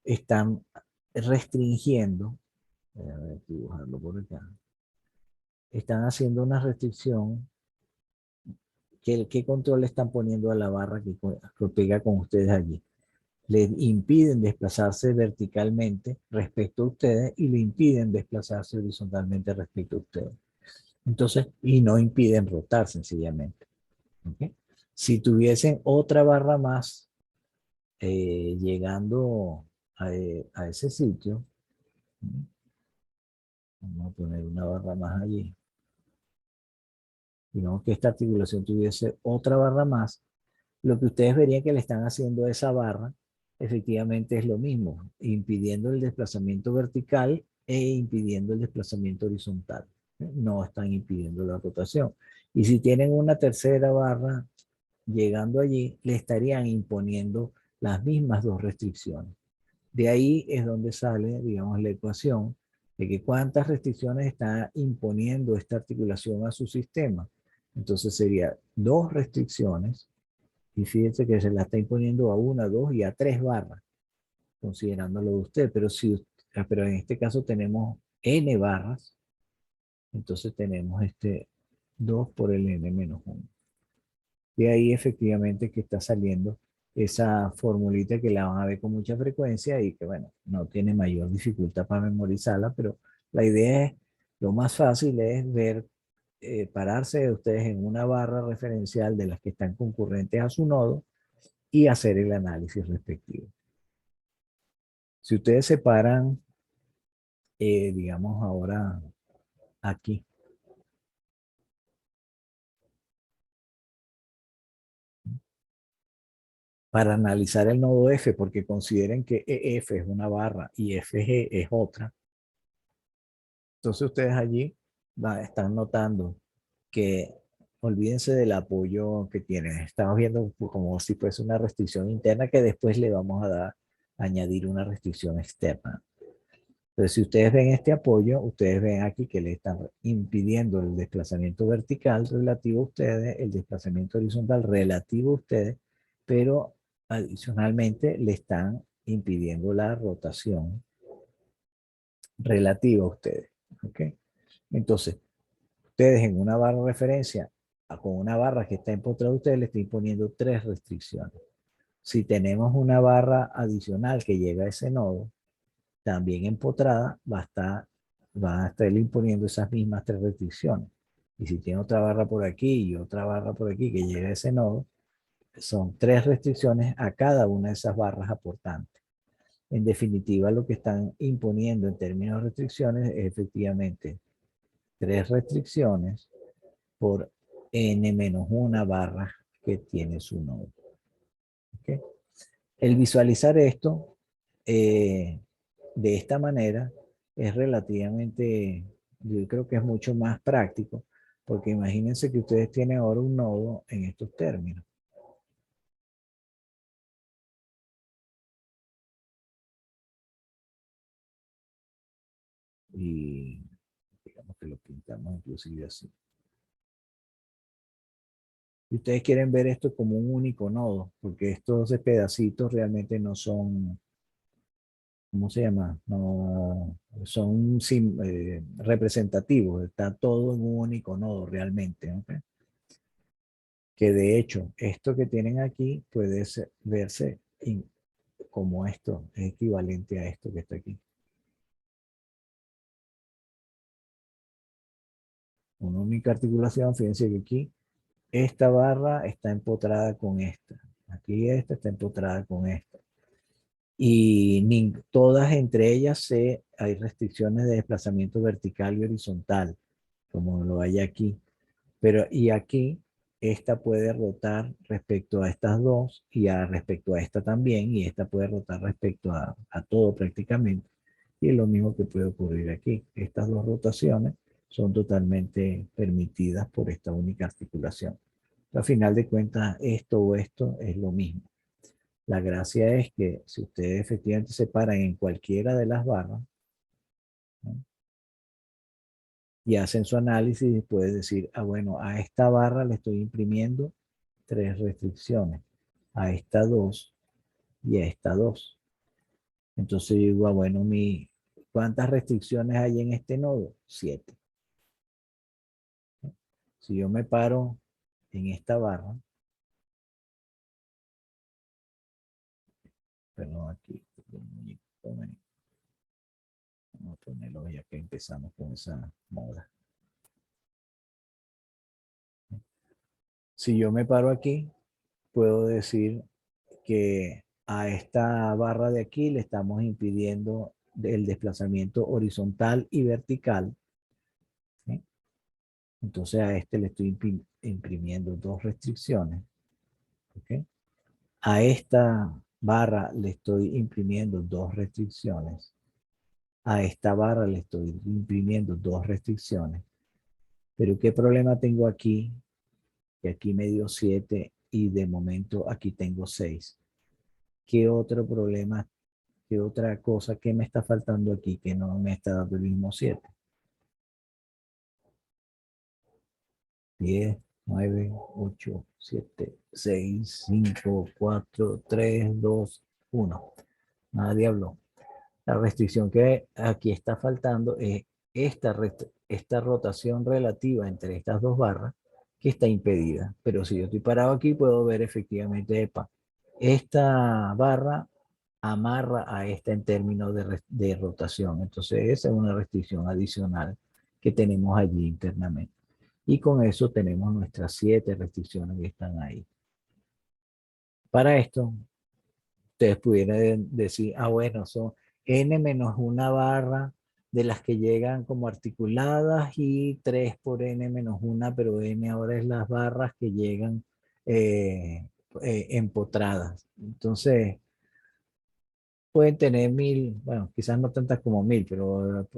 están restringiendo, voy a ver, dibujarlo por acá, están haciendo una restricción. ¿Qué control le están poniendo a la barra que pega con ustedes allí? Le impiden desplazarse verticalmente respecto a ustedes y le impiden desplazarse horizontalmente respecto a ustedes. Entonces, y no impiden rotar sencillamente. ¿Okay? Si tuviesen otra barra más llegando a ese sitio, vamos a poner una barra más allí, digamos que esta articulación tuviese otra barra más, lo que ustedes verían que le están haciendo a esa barra, efectivamente es lo mismo, impidiendo el desplazamiento vertical e impidiendo el desplazamiento horizontal. No están impidiendo la rotación. Y si tienen una tercera barra llegando allí, le estarían imponiendo las mismas dos restricciones. De ahí es donde sale, digamos, la ecuación de que cuántas restricciones está imponiendo esta articulación a su sistema. Entonces sería dos restricciones, y fíjense que se la está imponiendo a una, dos y a tres barras, considerándolo de usted. Pero en este caso tenemos n barras, entonces tenemos 2 por el n-1. De ahí efectivamente que está saliendo esa formulita que la van a ver con mucha frecuencia y que, bueno, no tiene mayor dificultad para memorizarla, pero la idea es, lo más fácil es ver, pararse ustedes en una barra referencial de las que están concurrentes a su nodo y hacer el análisis respectivo. Si ustedes se paran, digamos ahora aquí, para analizar el nodo F, porque consideren que EF es una barra y FG es otra, Entonces ustedes allí están notando que olvídense del apoyo que tienen. Estamos viendo como si fuese una restricción interna que después le vamos a dar, añadir una restricción externa. Entonces, si ustedes ven este apoyo, ustedes ven aquí que le están impidiendo el desplazamiento vertical relativo a ustedes, el desplazamiento horizontal relativo a ustedes, pero adicionalmente le están impidiendo la rotación relativa a ustedes. ¿Ok? Entonces, ustedes en una barra de referencia, con una barra que está empotrada, ustedes le están imponiendo 3 restricciones. Si tenemos una barra adicional que llega a ese nodo, también empotrada, va a estar imponiendo esas mismas 3 restricciones. Y si tiene otra barra por aquí y otra barra por aquí que llega a ese nodo, son 3 restricciones a cada una de esas barras aportantes. En definitiva, lo que están imponiendo en términos de restricciones es efectivamente 3 restricciones por n-1 barra que tiene su nodo. ¿Okay? El visualizar esto de esta manera es relativamente, yo creo que es mucho más práctico, porque imagínense que ustedes tienen ahora un nodo en estos términos. Y digamos que lo pintamos inclusive así. Y ustedes quieren ver esto como un único nodo, porque estos pedacitos realmente no son, ¿cómo se llama? No son representativos, está todo en un único nodo realmente. ¿Okay? Que de hecho, esto que tienen aquí puede verse como esto, es equivalente a esto que está aquí. Una única articulación, fíjense que aquí esta barra está empotrada con esta. Aquí esta está empotrada con esta. Y todas entre ellas hay restricciones de desplazamiento vertical y horizontal, como lo hay aquí. Pero y aquí, esta puede rotar respecto a estas dos y respecto a esta también, y esta puede rotar respecto a todo prácticamente. Y es lo mismo que puede ocurrir aquí. Estas dos rotaciones son totalmente permitidas por esta única articulación. A final de cuentas, esto o esto es lo mismo. La gracia es que si ustedes efectivamente se paran en cualquiera de las barras, ¿no? Y hacen su análisis, puedes decir, ah, bueno, a esta barra le estoy imprimiendo 3 restricciones, a esta 2 y a esta 2. Entonces yo digo, ah, bueno, ¿cuántas restricciones hay en este nodo? 7. Si yo me paro en esta barra, perdón, aquí, vamos a ponerlo ya que empezamos con esa moda. Si yo me paro aquí, puedo decir que a esta barra de aquí le estamos impidiendo el desplazamiento horizontal y vertical. ¿Sí? Entonces a este le estoy imprimiendo 2 restricciones. ¿Okay? A esta barra le estoy imprimiendo 2 restricciones. A esta barra le estoy imprimiendo 2 restricciones. Pero ¿qué problema tengo aquí? Que aquí me dio 7 y de momento aquí tengo 6. ¿Qué otro problema, qué otra cosa que me está faltando aquí que no me está dando el mismo 7? 10, 9, 8, 7, 6, 5, 4, 3, 2, 1. Nadie habló. La restricción que aquí está faltando es esta rotación relativa entre estas dos barras que está impedida. Pero si yo estoy parado aquí, puedo ver efectivamente, esta barra amarra a esta en términos de rotación. Entonces, esa es una restricción adicional que tenemos allí internamente. Y con eso tenemos nuestras 7 restricciones que están ahí. Para esto, ustedes pudieran decir, ah, bueno, son n menos una barra de las que llegan como articuladas y 3 por n menos una, pero n ahora es las barras que llegan empotradas. Entonces, pueden tener 1000, bueno, quizás no tantas como 1000, pero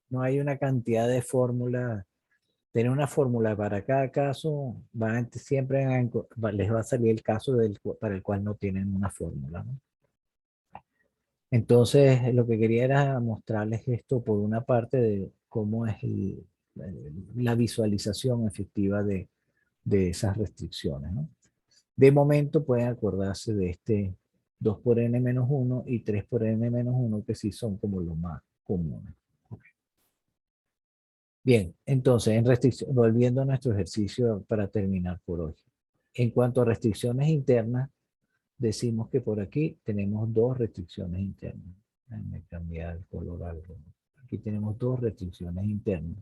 No hay una cantidad de fórmulas. Tener una fórmula para cada caso, siempre les va a salir el caso para el cual no tienen una fórmula, ¿no? Entonces, lo que quería era mostrarles esto por una parte de cómo es la visualización efectiva de esas restricciones, ¿no? De momento pueden acordarse de este 2 por n-1 y 3 por n-1, que sí son como los más comunes. Bien, entonces, volviendo a nuestro ejercicio para terminar por hoy. En cuanto a restricciones internas, decimos que por aquí tenemos dos restricciones internas. Déjenme cambiar el color algo. Aquí tenemos dos restricciones internas.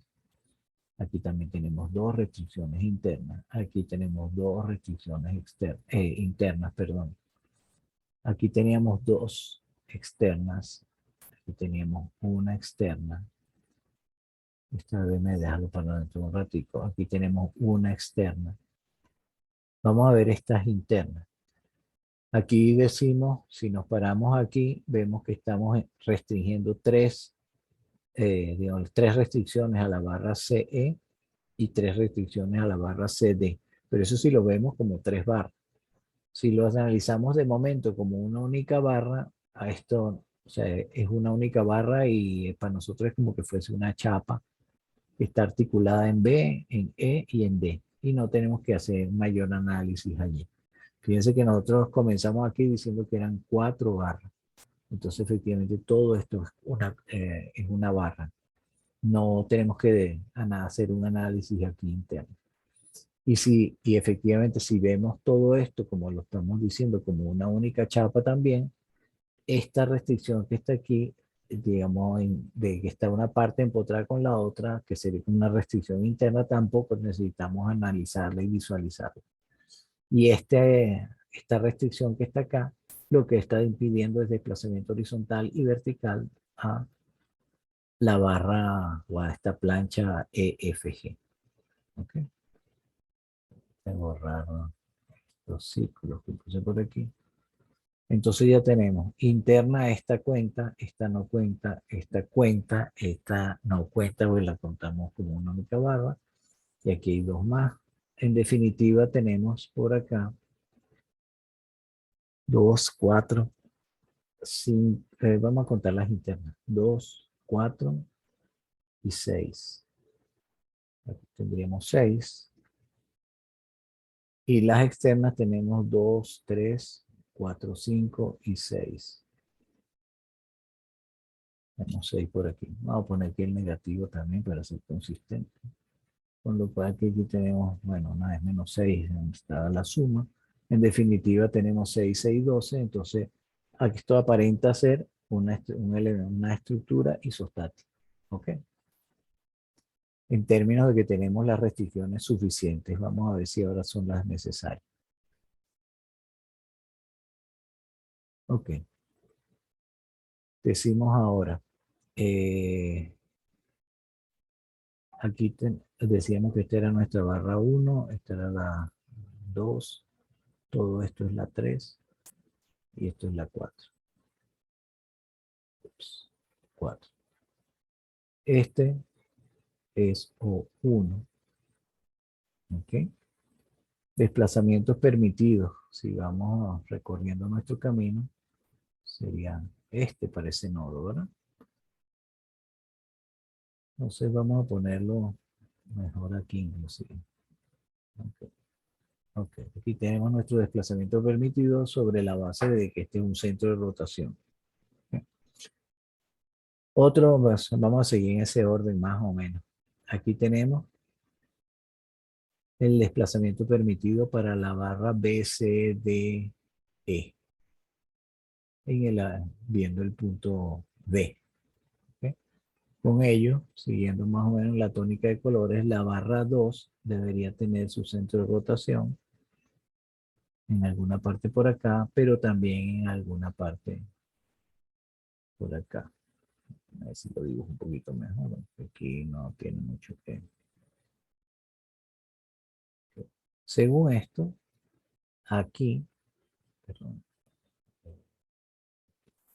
Aquí también tenemos dos restricciones internas. Aquí tenemos dos restricciones internas, perdón. Aquí teníamos dos externas. Aquí teníamos una externa. Esta vez me dejarlo para dentro de un ratico. Aquí tenemos una externa. Vamos a ver estas internas. Aquí decimos, si nos paramos aquí, vemos que estamos restringiendo digamos, tres restricciones a la barra CE y tres restricciones a la barra CD. Pero eso sí lo vemos como tres barras. Si lo analizamos de momento como una única barra, a esto, o sea, es una única barra y para nosotros es como que fuese una chapa que está articulada en B, en E y en D. Y no tenemos que hacer mayor análisis allí. Fíjense que nosotros comenzamos aquí diciendo que eran 4 barras. Entonces, efectivamente, todo esto es una barra. No tenemos que hacer un análisis aquí interno. Y efectivamente, si vemos todo esto, como lo estamos diciendo, como una única chapa también, esta restricción que está aquí, digamos, de que está una parte empotrada con la otra, que sería una restricción interna, tampoco necesitamos analizarla y visualizarla. Y esta restricción que está acá, lo que está impidiendo es desplazamiento horizontal y vertical a la barra o a esta plancha EFG. ¿Ok? Voy a borrar los círculos que puse por aquí. Entonces ya tenemos interna esta no cuenta, esta no cuenta, pues la contamos como una única barra. Y aquí hay dos más. En definitiva tenemos por acá 2, 4, 5, vamos a contar las internas. 2, 4 y 6. Aquí tendríamos 6. Y las externas tenemos 2, 3, 4, 5 y 6. Tenemos 6 por aquí. Vamos a poner aquí el negativo también para ser consistente. Con lo cual aquí tenemos, bueno, una vez menos 6, está la suma. En definitiva tenemos 6, 6, 12. Entonces, aquí esto aparenta ser una estructura isostática. ¿Ok? En términos de que tenemos las restricciones suficientes. Vamos a ver si ahora son las necesarias. Ok. Decimos ahora, aquí decíamos que esta era nuestra barra 1, esta era la 2, todo esto es la 3 y esto es la 4. Ups, 4. Este es O1. ¿Ok? Desplazamientos permitidos. Si vamos recorriendo nuestro camino, sería este para ese nodo, ¿verdad? Entonces vamos a ponerlo mejor aquí inclusive. Okay. Ok, aquí tenemos nuestro desplazamiento permitido sobre la base de que este es un centro de rotación. Otro, vamos a seguir en ese orden más o menos. Aquí tenemos el desplazamiento permitido para la barra BCDE. Viendo el punto B. ¿Ok? Con ello, siguiendo más o menos la tónica de colores, la barra 2 debería tener su centro de rotación en alguna parte por acá, pero también en alguna parte por acá. A ver si lo dibujo un poquito mejor. Aquí no tiene mucho que... Según esto, aquí, perdón,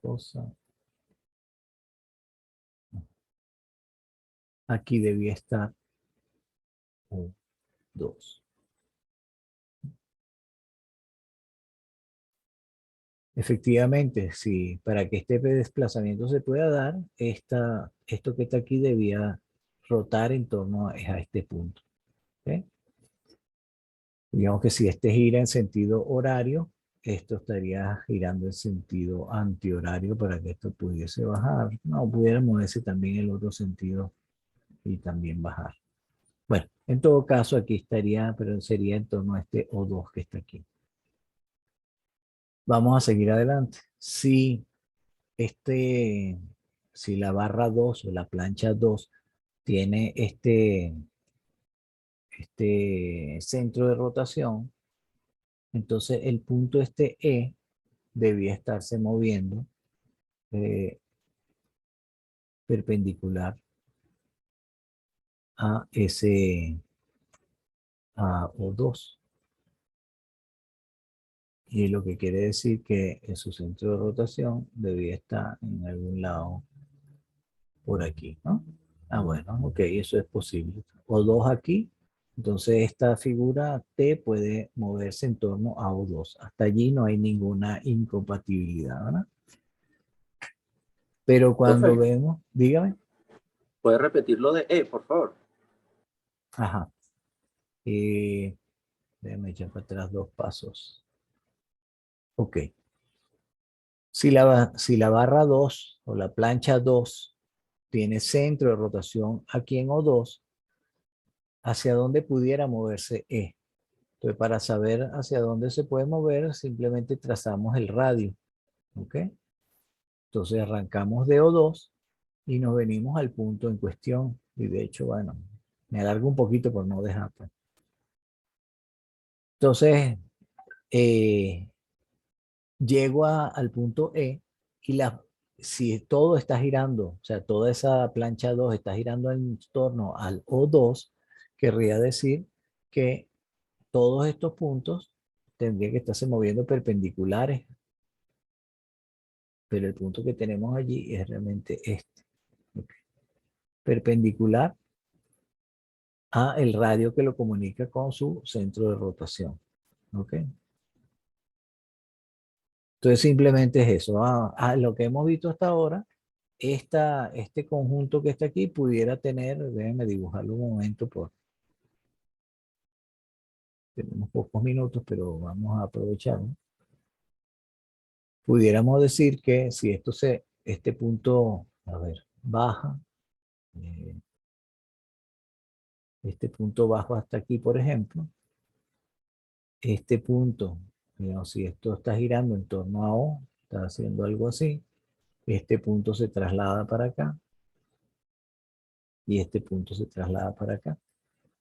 cosa, aquí debía estar O2. Efectivamente, sí, para que este desplazamiento se pueda dar, esto que está aquí debía rotar en torno a este punto. ¿Ok? Digamos que si este gira en sentido horario, esto estaría girando en sentido antihorario para que esto pudiese bajar. No, pudiera moverse también el otro sentido y también bajar. Bueno, en todo caso aquí estaría, pero sería en torno a este O2 que está aquí. Vamos a seguir adelante. Si la barra 2 o la plancha 2 tiene este centro de rotación, entonces el punto este E debía estarse moviendo eh, perpendicular a a O2. Y lo que quiere decir que en su centro de rotación debía estar en algún lado por aquí, ¿no? Ah, bueno, ok, eso es posible. O2 aquí, entonces esta figura T puede moverse en torno a O2. Hasta allí no hay ninguna incompatibilidad, ¿verdad? Pero cuando Profe, vemos, dígame. ¿puede repetir lo de E, por favor? Ajá. Déjame echar para atrás 2 pasos. Ok. Si la barra 2 o la plancha 2 tiene centro de rotación aquí en O2, ¿hacia dónde pudiera moverse E? Entonces, para saber hacia dónde se puede mover, simplemente trazamos el radio. ¿Ok? Entonces arrancamos de O2 y nos venimos al punto en cuestión. Y de hecho, bueno, me alargo un poquito por no dejar. Pues. Entonces, eh, llego al punto E y si todo está girando, o sea, toda esa plancha 2 está girando en torno al O2, querría decir que todos estos puntos tendrían que estarse moviendo perpendiculares, pero el punto que tenemos allí es realmente este, ¿ok? Perpendicular a el radio que lo comunica con su centro de rotación. ¿Ok? Entonces simplemente es eso. Lo que hemos visto hasta ahora, este conjunto que está aquí pudiera tener, déjenme dibujarlo un momento, tenemos pocos minutos, pero vamos a aprovechar, ¿no? Pudiéramos decir que si este punto, a ver, baja, eh, este punto bajo hasta aquí, por ejemplo, este punto, digamos, si esto está girando en torno a O, está haciendo algo así, este punto se traslada para acá y este punto se traslada para acá.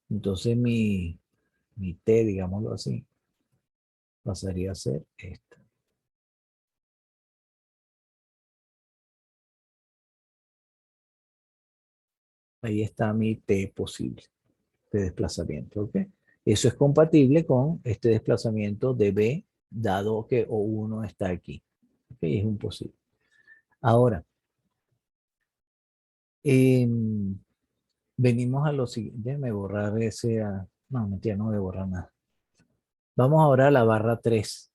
Entonces mi T, digámoslo así, pasaría a ser esta. Ahí está mi T posible de desplazamiento, ¿ok? Eso es compatible con este desplazamiento de B, dado que O1 está aquí. ¿Ok? Es un posible. Ahora, venimos a lo siguiente. Déjame borrar ese. No, mentira, no voy a borrar nada. Vamos ahora a la barra 3.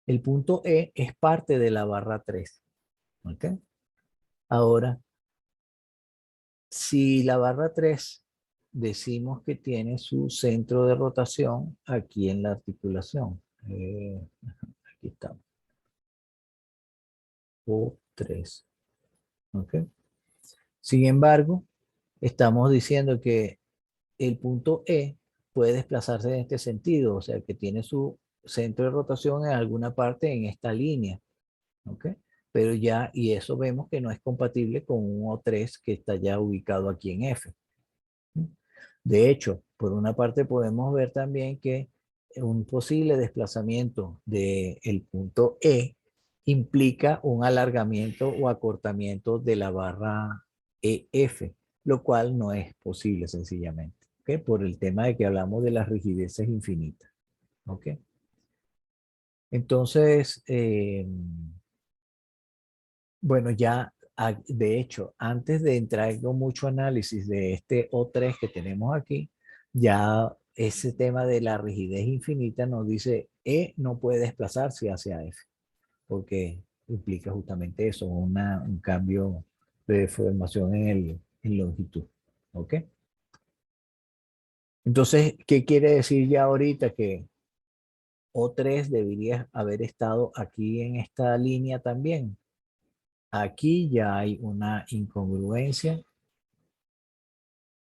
El punto E es parte de la barra 3. ¿Ok? Ahora, si la barra 3 decimos que tiene su centro de rotación aquí en la articulación. Aquí estamos. O3. ¿Ok? Sin embargo, estamos diciendo que el punto E puede desplazarse en este sentido, o sea, que tiene su centro de rotación en alguna parte en esta línea. ¿Ok? Pero ya, y eso vemos que no es compatible con un O3 que está ya ubicado aquí en F. De hecho, por una parte podemos ver también que un posible desplazamiento del punto E implica un alargamiento o acortamiento de la barra EF, lo cual no es posible sencillamente, ¿ok? Por el tema de que hablamos de las rigideces infinitas. ¿Ok? Entonces, bueno, ya De hecho, antes de entrar con mucho análisis de este O3 que tenemos aquí, ya ese tema de la rigidez infinita nos dice E no puede desplazarse hacia F, porque implica justamente eso, un cambio de deformación en longitud. ¿Ok? Entonces, ¿qué quiere decir ya ahorita? Que O3 debería haber estado aquí en esta línea también. Aquí ya hay una incongruencia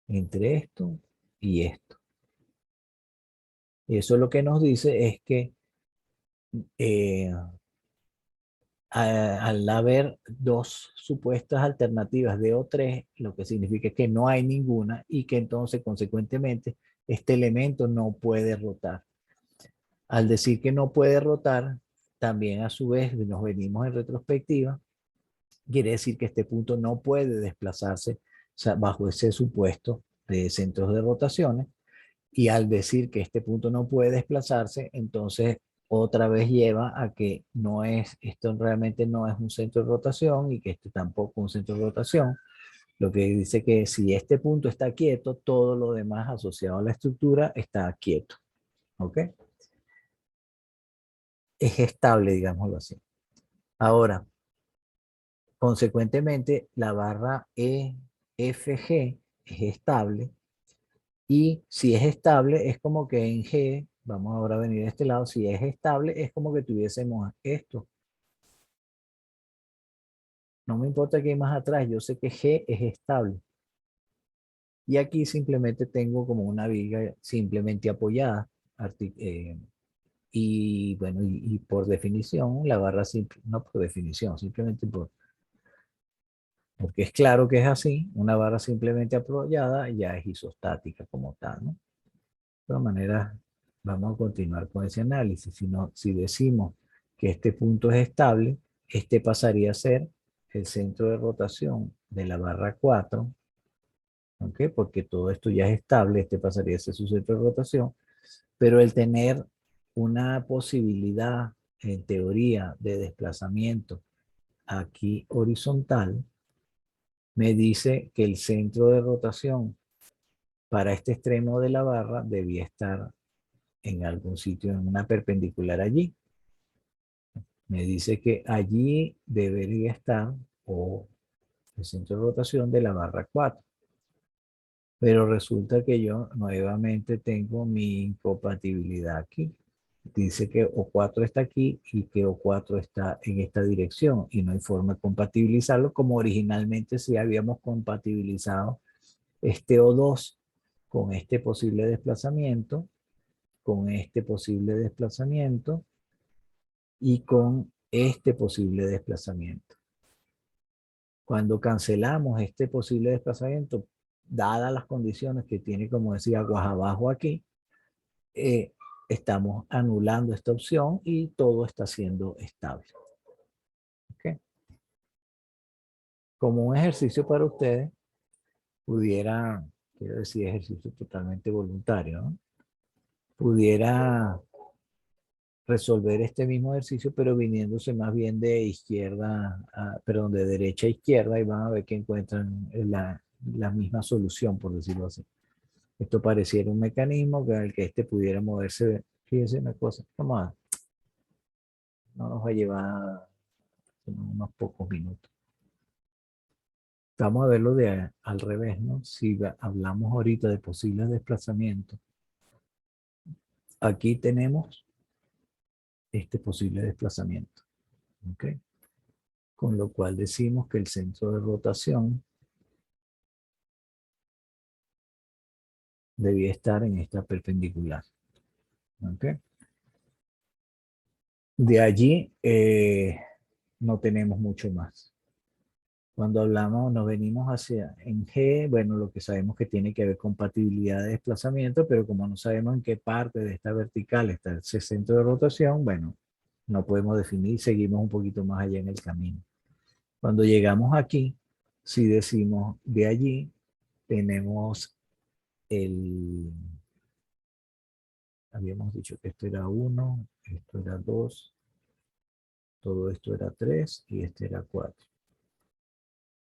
entre esto y esto. Y eso lo que nos dice es que eh, al haber dos supuestas alternativas de O3, lo que significa que no hay ninguna y que entonces consecuentemente este elemento no puede rotar. Al decir que no puede rotar, también a su vez nos venimos en retrospectiva, quiere decir que este punto no puede desplazarse, o sea, bajo ese supuesto de centros de rotaciones. Y al decir que este punto no puede desplazarse, entonces otra vez lleva a que no es, esto realmente no es un centro de rotación y que este tampoco es un centro de rotación. Lo que dice que si este punto está quieto, todo lo demás asociado a la estructura está quieto. ¿Ok? Es estable, digámoslo así. Ahora, consecuentemente, la barra EFG es estable. Y si es estable, es como que en G, vamos ahora a venir a este lado, si es estable, es como que tuviésemos esto. No me importa qué hay más atrás, yo sé que G es estable. Y aquí simplemente tengo como una viga simplemente apoyada. Y bueno, y por definición, la barra simple, no por definición, simplemente porque es claro que es así, una barra simplemente apoyada ya es isostática como tal, ¿no? De todas maneras, vamos a continuar con ese análisis. Si decimos que este punto es estable, este pasaría a ser el centro de rotación de la barra 4, ¿ok? Porque todo esto ya es estable, este pasaría a ser su centro de rotación, pero el tener una posibilidad, en teoría, de desplazamiento aquí horizontal, me dice que el centro de rotación para este extremo de la barra debía estar en algún sitio, en una perpendicular allí. Me dice que allí debería estar o el centro de rotación de la barra 4. Pero resulta que yo nuevamente tengo mi incompatibilidad aquí. Dice que O4 está aquí y que O4 está en esta dirección y no hay forma de compatibilizarlo como originalmente sí habíamos compatibilizado este O2 con este posible desplazamiento, con este posible desplazamiento y con este posible desplazamiento. Cuando cancelamos este posible desplazamiento, dadas las condiciones que tiene, como decía, aguas abajo aquí, eh, estamos anulando esta opción y todo está siendo estable. ¿Okay? Como un ejercicio para ustedes, pudiera, quiero decir ejercicio totalmente voluntario, ¿no? Pudiera resolver este mismo ejercicio, pero viniéndose más bien de izquierda, perdón, de derecha a izquierda y van a ver que encuentran la misma solución, por decirlo así. Esto pareciera un mecanismo con el que este pudiera moverse. Fíjense una cosa, vamos a, no nos va a llevar unos pocos minutos. Vamos a verlo al revés, ¿no? Si hablamos ahorita de posibles desplazamientos, aquí tenemos este posible desplazamiento, ¿ok? Con lo cual decimos que el centro de rotación debía estar en esta perpendicular, ¿ok? De allí no tenemos mucho más. Cuando hablamos, nos venimos hacia en G, bueno, lo que sabemos que tiene que haber compatibilidad de desplazamiento, pero como no sabemos en qué parte de esta vertical está ese centro de rotación, bueno, no podemos definir, seguimos un poquito más allá en el camino. Cuando llegamos aquí, si decimos de allí, tenemos habíamos dicho que esto era 1, esto era 2, todo esto era 3 y este era 4.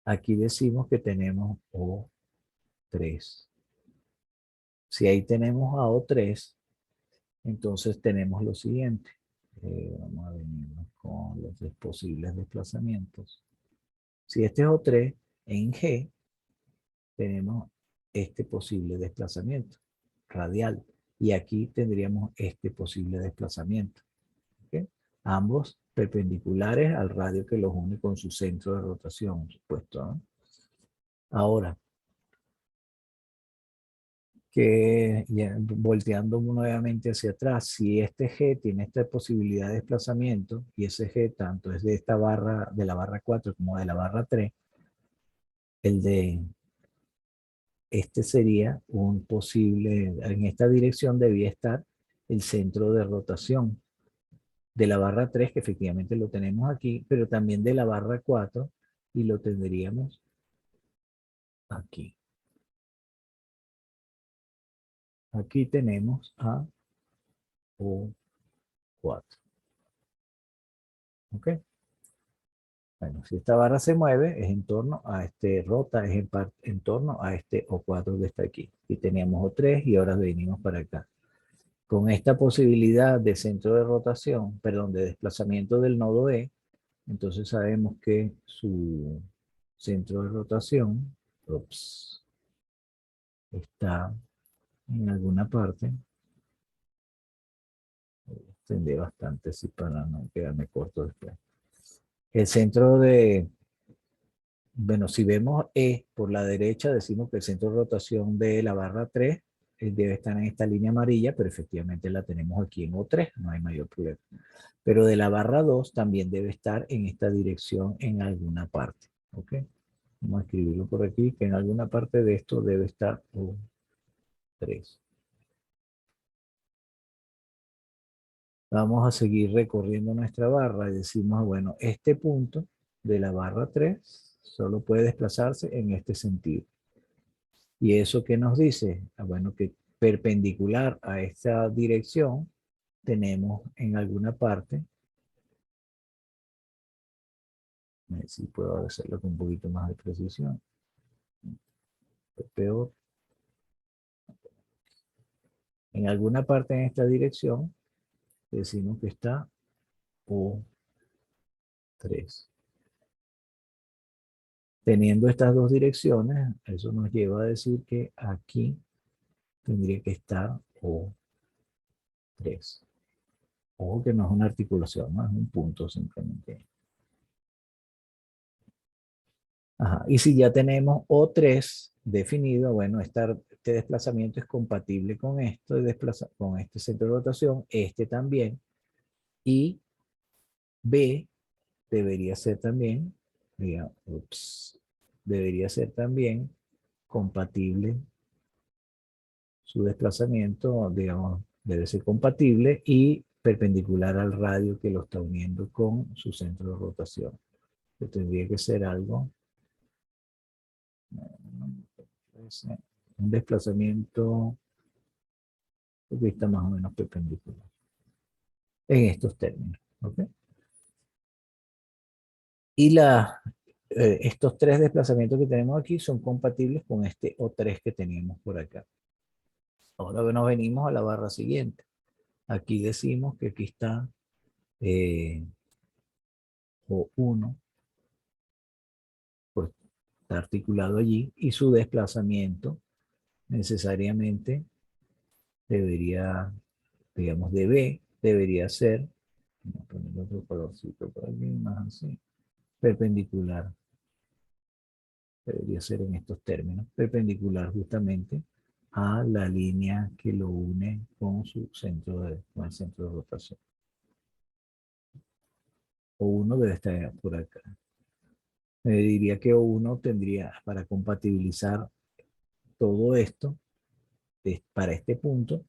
Aquí decimos que tenemos O3. Si ahí tenemos a O3, entonces tenemos lo siguiente. Vamos a venirnos con los posibles desplazamientos. Si este es O3, en G tenemos este posible desplazamiento radial. Y aquí tendríamos este posible desplazamiento. ¿Okay? Ambos perpendiculares al radio que los une con su centro de rotación, por supuesto, ¿no? Ahora, que ya, volteando nuevamente hacia atrás, si este G tiene esta posibilidad de desplazamiento y ese G tanto es de esta barra, de la barra 4 como de la barra 3, el de este sería un posible, en esta dirección debía estar el centro de rotación de la barra 3, que efectivamente lo tenemos aquí, pero también de la barra 4 y lo tendríamos aquí. Aquí tenemos a O4. ¿Ok? Bueno, si esta barra se mueve, es en torno a este, rota, es en torno a este O4 que está aquí. Aquí teníamos O3 y ahora venimos para acá. Con esta posibilidad de centro de rotación, perdón, de desplazamiento del nodo E, entonces sabemos que su centro de rotación, está en alguna parte. Extendí bastante así para no quedarme corto después. El centro de, bueno, si vemos E por la derecha, decimos que el centro de rotación de la barra 3 debe estar en esta línea amarilla, pero efectivamente la tenemos aquí en O3, no hay mayor problema. Pero de la barra 2 también debe estar en esta dirección en alguna parte. ¿Ok? Vamos a escribirlo por aquí, que en alguna parte de esto debe estar O3. Vamos a seguir recorriendo nuestra barra y decimos, bueno, este punto de la barra 3 solo puede desplazarse en este sentido. ¿Y eso qué nos dice? Bueno, que perpendicular a esta dirección tenemos en alguna parte, a ver si puedo hacerlo con un poquito más de precisión, peor. En alguna parte en esta dirección decimos que está O3. Teniendo estas dos direcciones, eso nos lleva a decir que aquí tendría que estar O3. Ojo que no es una articulación, no es un punto simplemente. Ajá. Y si ya tenemos O3 definido, bueno, este desplazamiento es compatible con esto, con este centro de rotación, este también, y B debería ser también, digamos, debería ser también compatible, su desplazamiento, digamos, debe ser compatible y perpendicular al radio que lo está uniendo con su centro de rotación. Que tendría que ser algo, un desplazamiento que está más o menos perpendicular en estos términos. ¿Okay? Y estos tres desplazamientos que tenemos aquí son compatibles con este O3 que teníamos por acá. Ahora nos venimos a la barra siguiente. Aquí decimos que aquí está O1, pues está articulado allí, y su desplazamiento necesariamente debería, digamos, de B, debería ser, vamos a poner otro colorcito por aquí, más así, perpendicular, debería ser en estos términos, perpendicular justamente a la línea que lo une con su centro con el centro de rotación. O1 debe estar por acá. Me diría que O1 tendría, para compatibilizar todo esto, para este punto,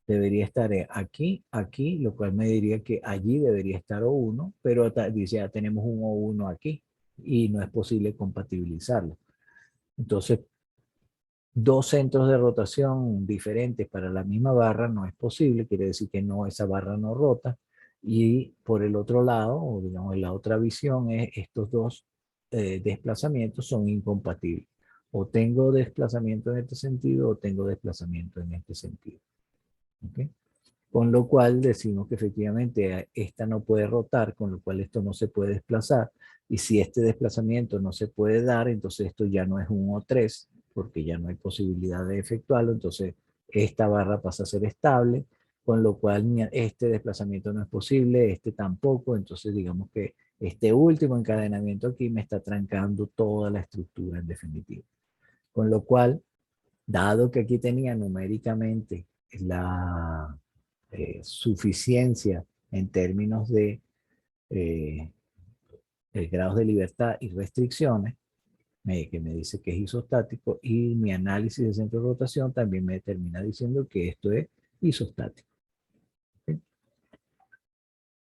debería estar aquí, aquí, lo cual me diría que allí debería estar O1, pero dice, ya tenemos un O1 aquí y no es posible compatibilizarlo. Entonces, dos centros de rotación diferentes para la misma barra no es posible, quiere decir que no, esa barra no rota. Y por el otro lado, o digamos la otra visión, es estos dos desplazamientos son incompatibles. O tengo desplazamiento en este sentido o tengo desplazamiento en este sentido. ¿Ok? Con lo cual decimos que efectivamente esta no puede rotar, con lo cual esto no se puede desplazar. Y si este desplazamiento no se puede dar, entonces esto ya no es un O3, porque ya no hay posibilidad de efectuarlo. Entonces esta barra pasa a ser estable, con lo cual este desplazamiento no es posible, este tampoco. Entonces digamos que este último encadenamiento aquí me está trancando toda la estructura en definitiva. Con lo cual, dado que aquí tenía numéricamente la suficiencia en términos eh, de grados de libertad y restricciones, que me dice que es isostático, y mi análisis de centro de rotación también me termina diciendo que esto es isostático. ¿Sí?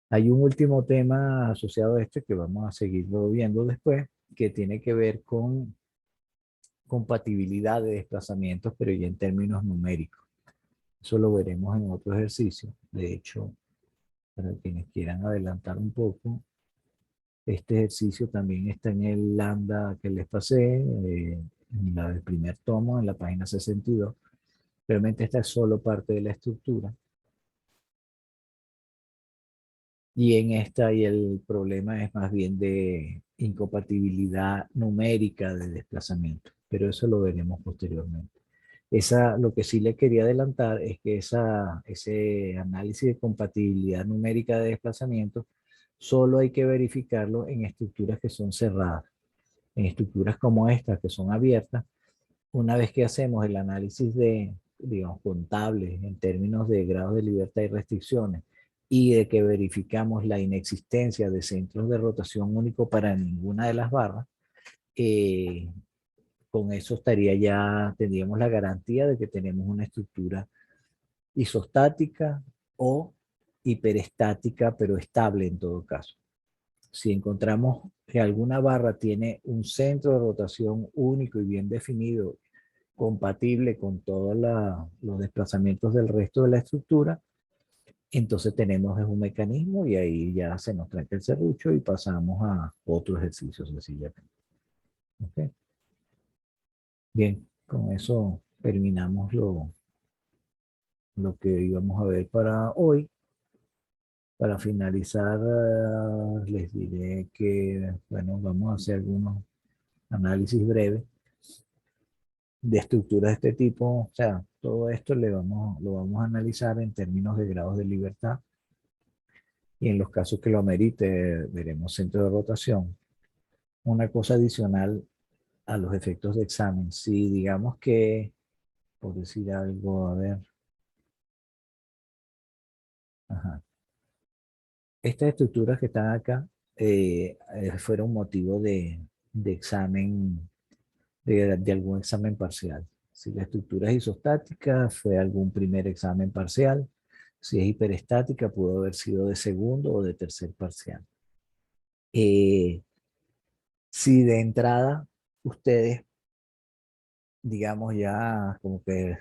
Hay un último tema asociado a este que vamos a seguirlo viendo después, que tiene que ver con compatibilidad de desplazamientos, pero ya en términos numéricos. Eso lo veremos en otro ejercicio. De hecho, para quienes quieran adelantar un poco, este ejercicio también está en el lambda que les pasé, en el primer tomo, en la página 62. Realmente esta es solo parte de la estructura. Y en esta y el problema es más bien de incompatibilidad numérica de desplazamiento, pero eso lo veremos posteriormente. Lo que sí le quería adelantar es que ese análisis de compatibilidad numérica de desplazamiento solo hay que verificarlo en estructuras que son cerradas. En estructuras como estas, que son abiertas, una vez que hacemos el análisis digamos, contable en términos de grados de libertad y restricciones, y de que verificamos la inexistencia de centros de rotación único para ninguna de las barras, eh, con eso tendríamos la garantía de que tenemos una estructura isostática o hiperestática, pero estable en todo caso. Si encontramos que alguna barra tiene un centro de rotación único y bien definido, compatible con todos los desplazamientos del resto de la estructura, entonces tenemos un mecanismo y ahí ya se nos tranca el serrucho y pasamos a otro ejercicio sencillamente. ¿Okay? Bien, con eso terminamos lo que íbamos a ver para hoy. Para finalizar, les diré que, bueno, vamos a hacer algunos análisis breves de estructuras de este tipo. O sea, todo esto lo vamos a analizar en términos de grados de libertad. Y en los casos que lo amerite, veremos centro de rotación. Una cosa adicional a los efectos de examen. Si digamos que, por decir algo, a ver. Ajá. Estas estructuras que están acá fueron motivo de examen, de algún examen parcial. Si la estructura es isostática, fue algún primer examen parcial. Si es hiperestática, pudo haber sido de segundo o de tercer parcial. Si de entrada ustedes, digamos, ya como que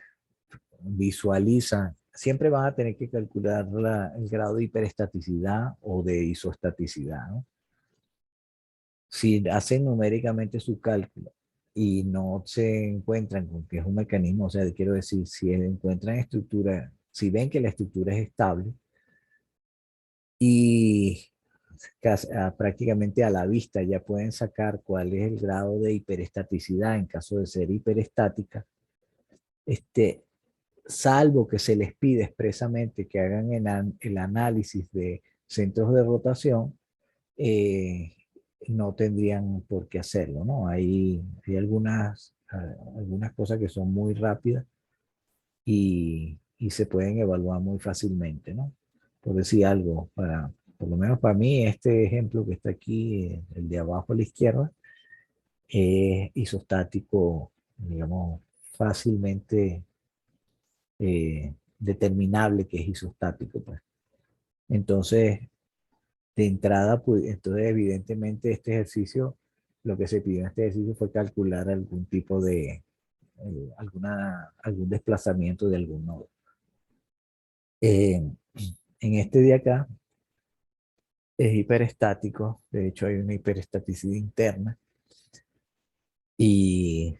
visualizan, siempre van a tener que calcular el grado de hiperestaticidad o de isostaticidad, ¿no? Si hacen numéricamente su cálculo y no se encuentran con que es un mecanismo, o sea, quiero decir, si encuentran estructura, si ven que la estructura es estable y prácticamente a la vista ya pueden sacar cuál es el grado de hiperestaticidad en caso de ser hiperestática, salvo que se les pide expresamente que hagan el análisis de centros de rotación, no tendrían por qué hacerlo, ¿no? Hay algunas cosas que son muy rápidas y se pueden evaluar muy fácilmente, ¿no? Por decir algo, por lo menos para mí, este ejemplo que está aquí, el de abajo a la izquierda, es isostático, digamos, fácilmente determinable que es isostático, pues. Entonces, de entrada, pues, entonces evidentemente este ejercicio, lo que se pidió en este ejercicio fue calcular algún tipo de, algún desplazamiento de algún nodo. En este de acá es hiperestático, de hecho hay una hiperestaticidad interna, Y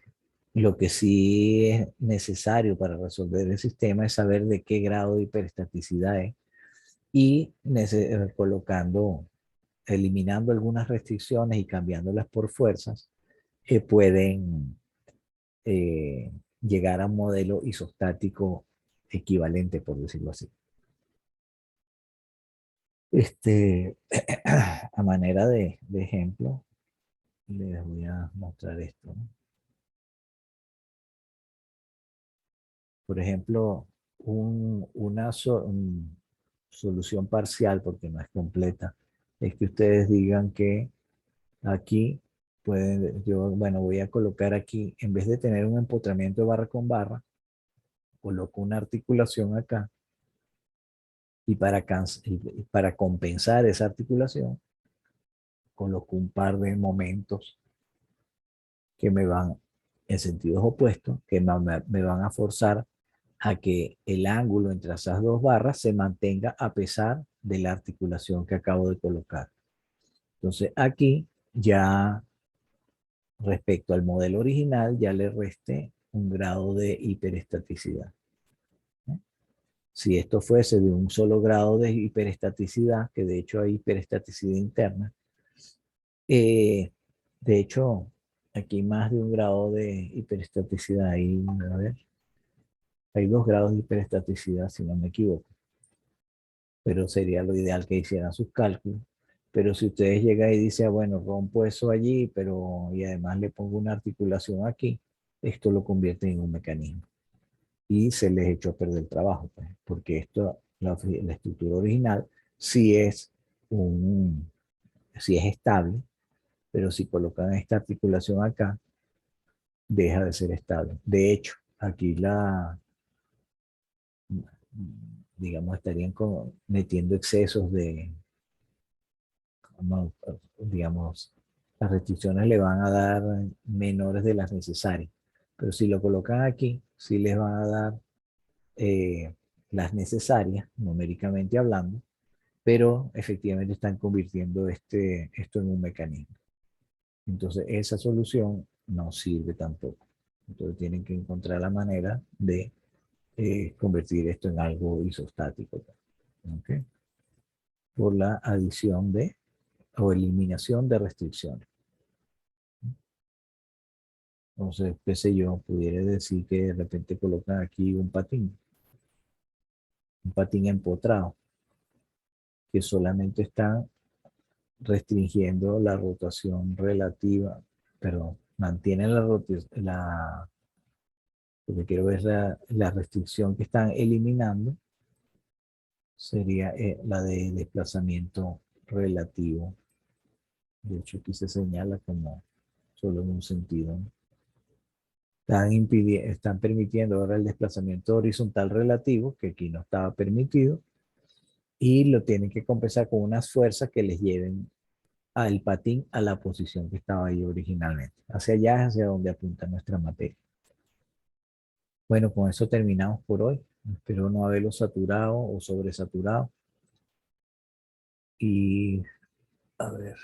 lo que sí es necesario para resolver el sistema es saber de qué grado de hiperestaticidad es y colocando, eliminando algunas restricciones y cambiándolas por fuerzas, pueden llegar a un modelo isostático equivalente, por decirlo así. A manera de ejemplo, les voy a mostrar esto, ¿no? Por ejemplo, una solución parcial, porque no es completa, es que ustedes digan que aquí pueden, yo, bueno, voy a colocar aquí, en vez de tener un empotramiento de barra con barra, coloco una articulación acá y para compensar esa articulación, coloco un par de momentos que me van en sentidos opuestos, que me van a forzar a que el ángulo entre esas dos barras se mantenga a pesar de la articulación que acabo de colocar. Entonces aquí ya respecto al modelo original ya le resté un grado de hiperestaticidad. Si esto fuese de un solo grado de hiperestaticidad, que de hecho hay hiperestaticidad interna, de hecho aquí más de un grado de hiperestaticidad, a ver, hay 2 grados de hiperestaticidad si no me equivoco, pero sería lo ideal que hicieran sus cálculos. Pero si ustedes llegan y dicen, bueno, rompo eso allí, pero y además le pongo una articulación aquí, esto lo convierte en un mecanismo. Y se les echó a perder el trabajo, pues, porque esto, la estructura original, sí es, un, sí es estable, pero si colocan esta articulación acá, deja de ser estable. De hecho, aquí digamos, estarían como metiendo excesos de, digamos, las restricciones le van a dar menores de las necesarias. Pero si lo colocan aquí, sí les van a dar eh, las necesarias, numéricamente hablando, pero efectivamente están convirtiendo esto en un mecanismo. Entonces, esa solución no sirve tampoco. Entonces, tienen que encontrar la manera de convertir esto en algo isostático, ¿okay? Por la adición de o eliminación de restricciones. Entonces, qué sé yo, pudiera decir que de repente colocan aquí un patín empotrado, que solamente está restringiendo la rotación relativa, perdón, mantienen porque quiero ver la restricción que están eliminando, sería la de desplazamiento relativo. De hecho, aquí se señala como solo en un sentido, ¿no? Están permitiendo ahora el desplazamiento horizontal relativo, que aquí no estaba permitido, y lo tienen que compensar con unas fuerzas que les lleven al patín a la posición que estaba ahí originalmente. Hacia allá es hacia donde apunta nuestra materia. Bueno, con eso terminamos por hoy. Espero no haberlo saturado o sobresaturado. Y a ver.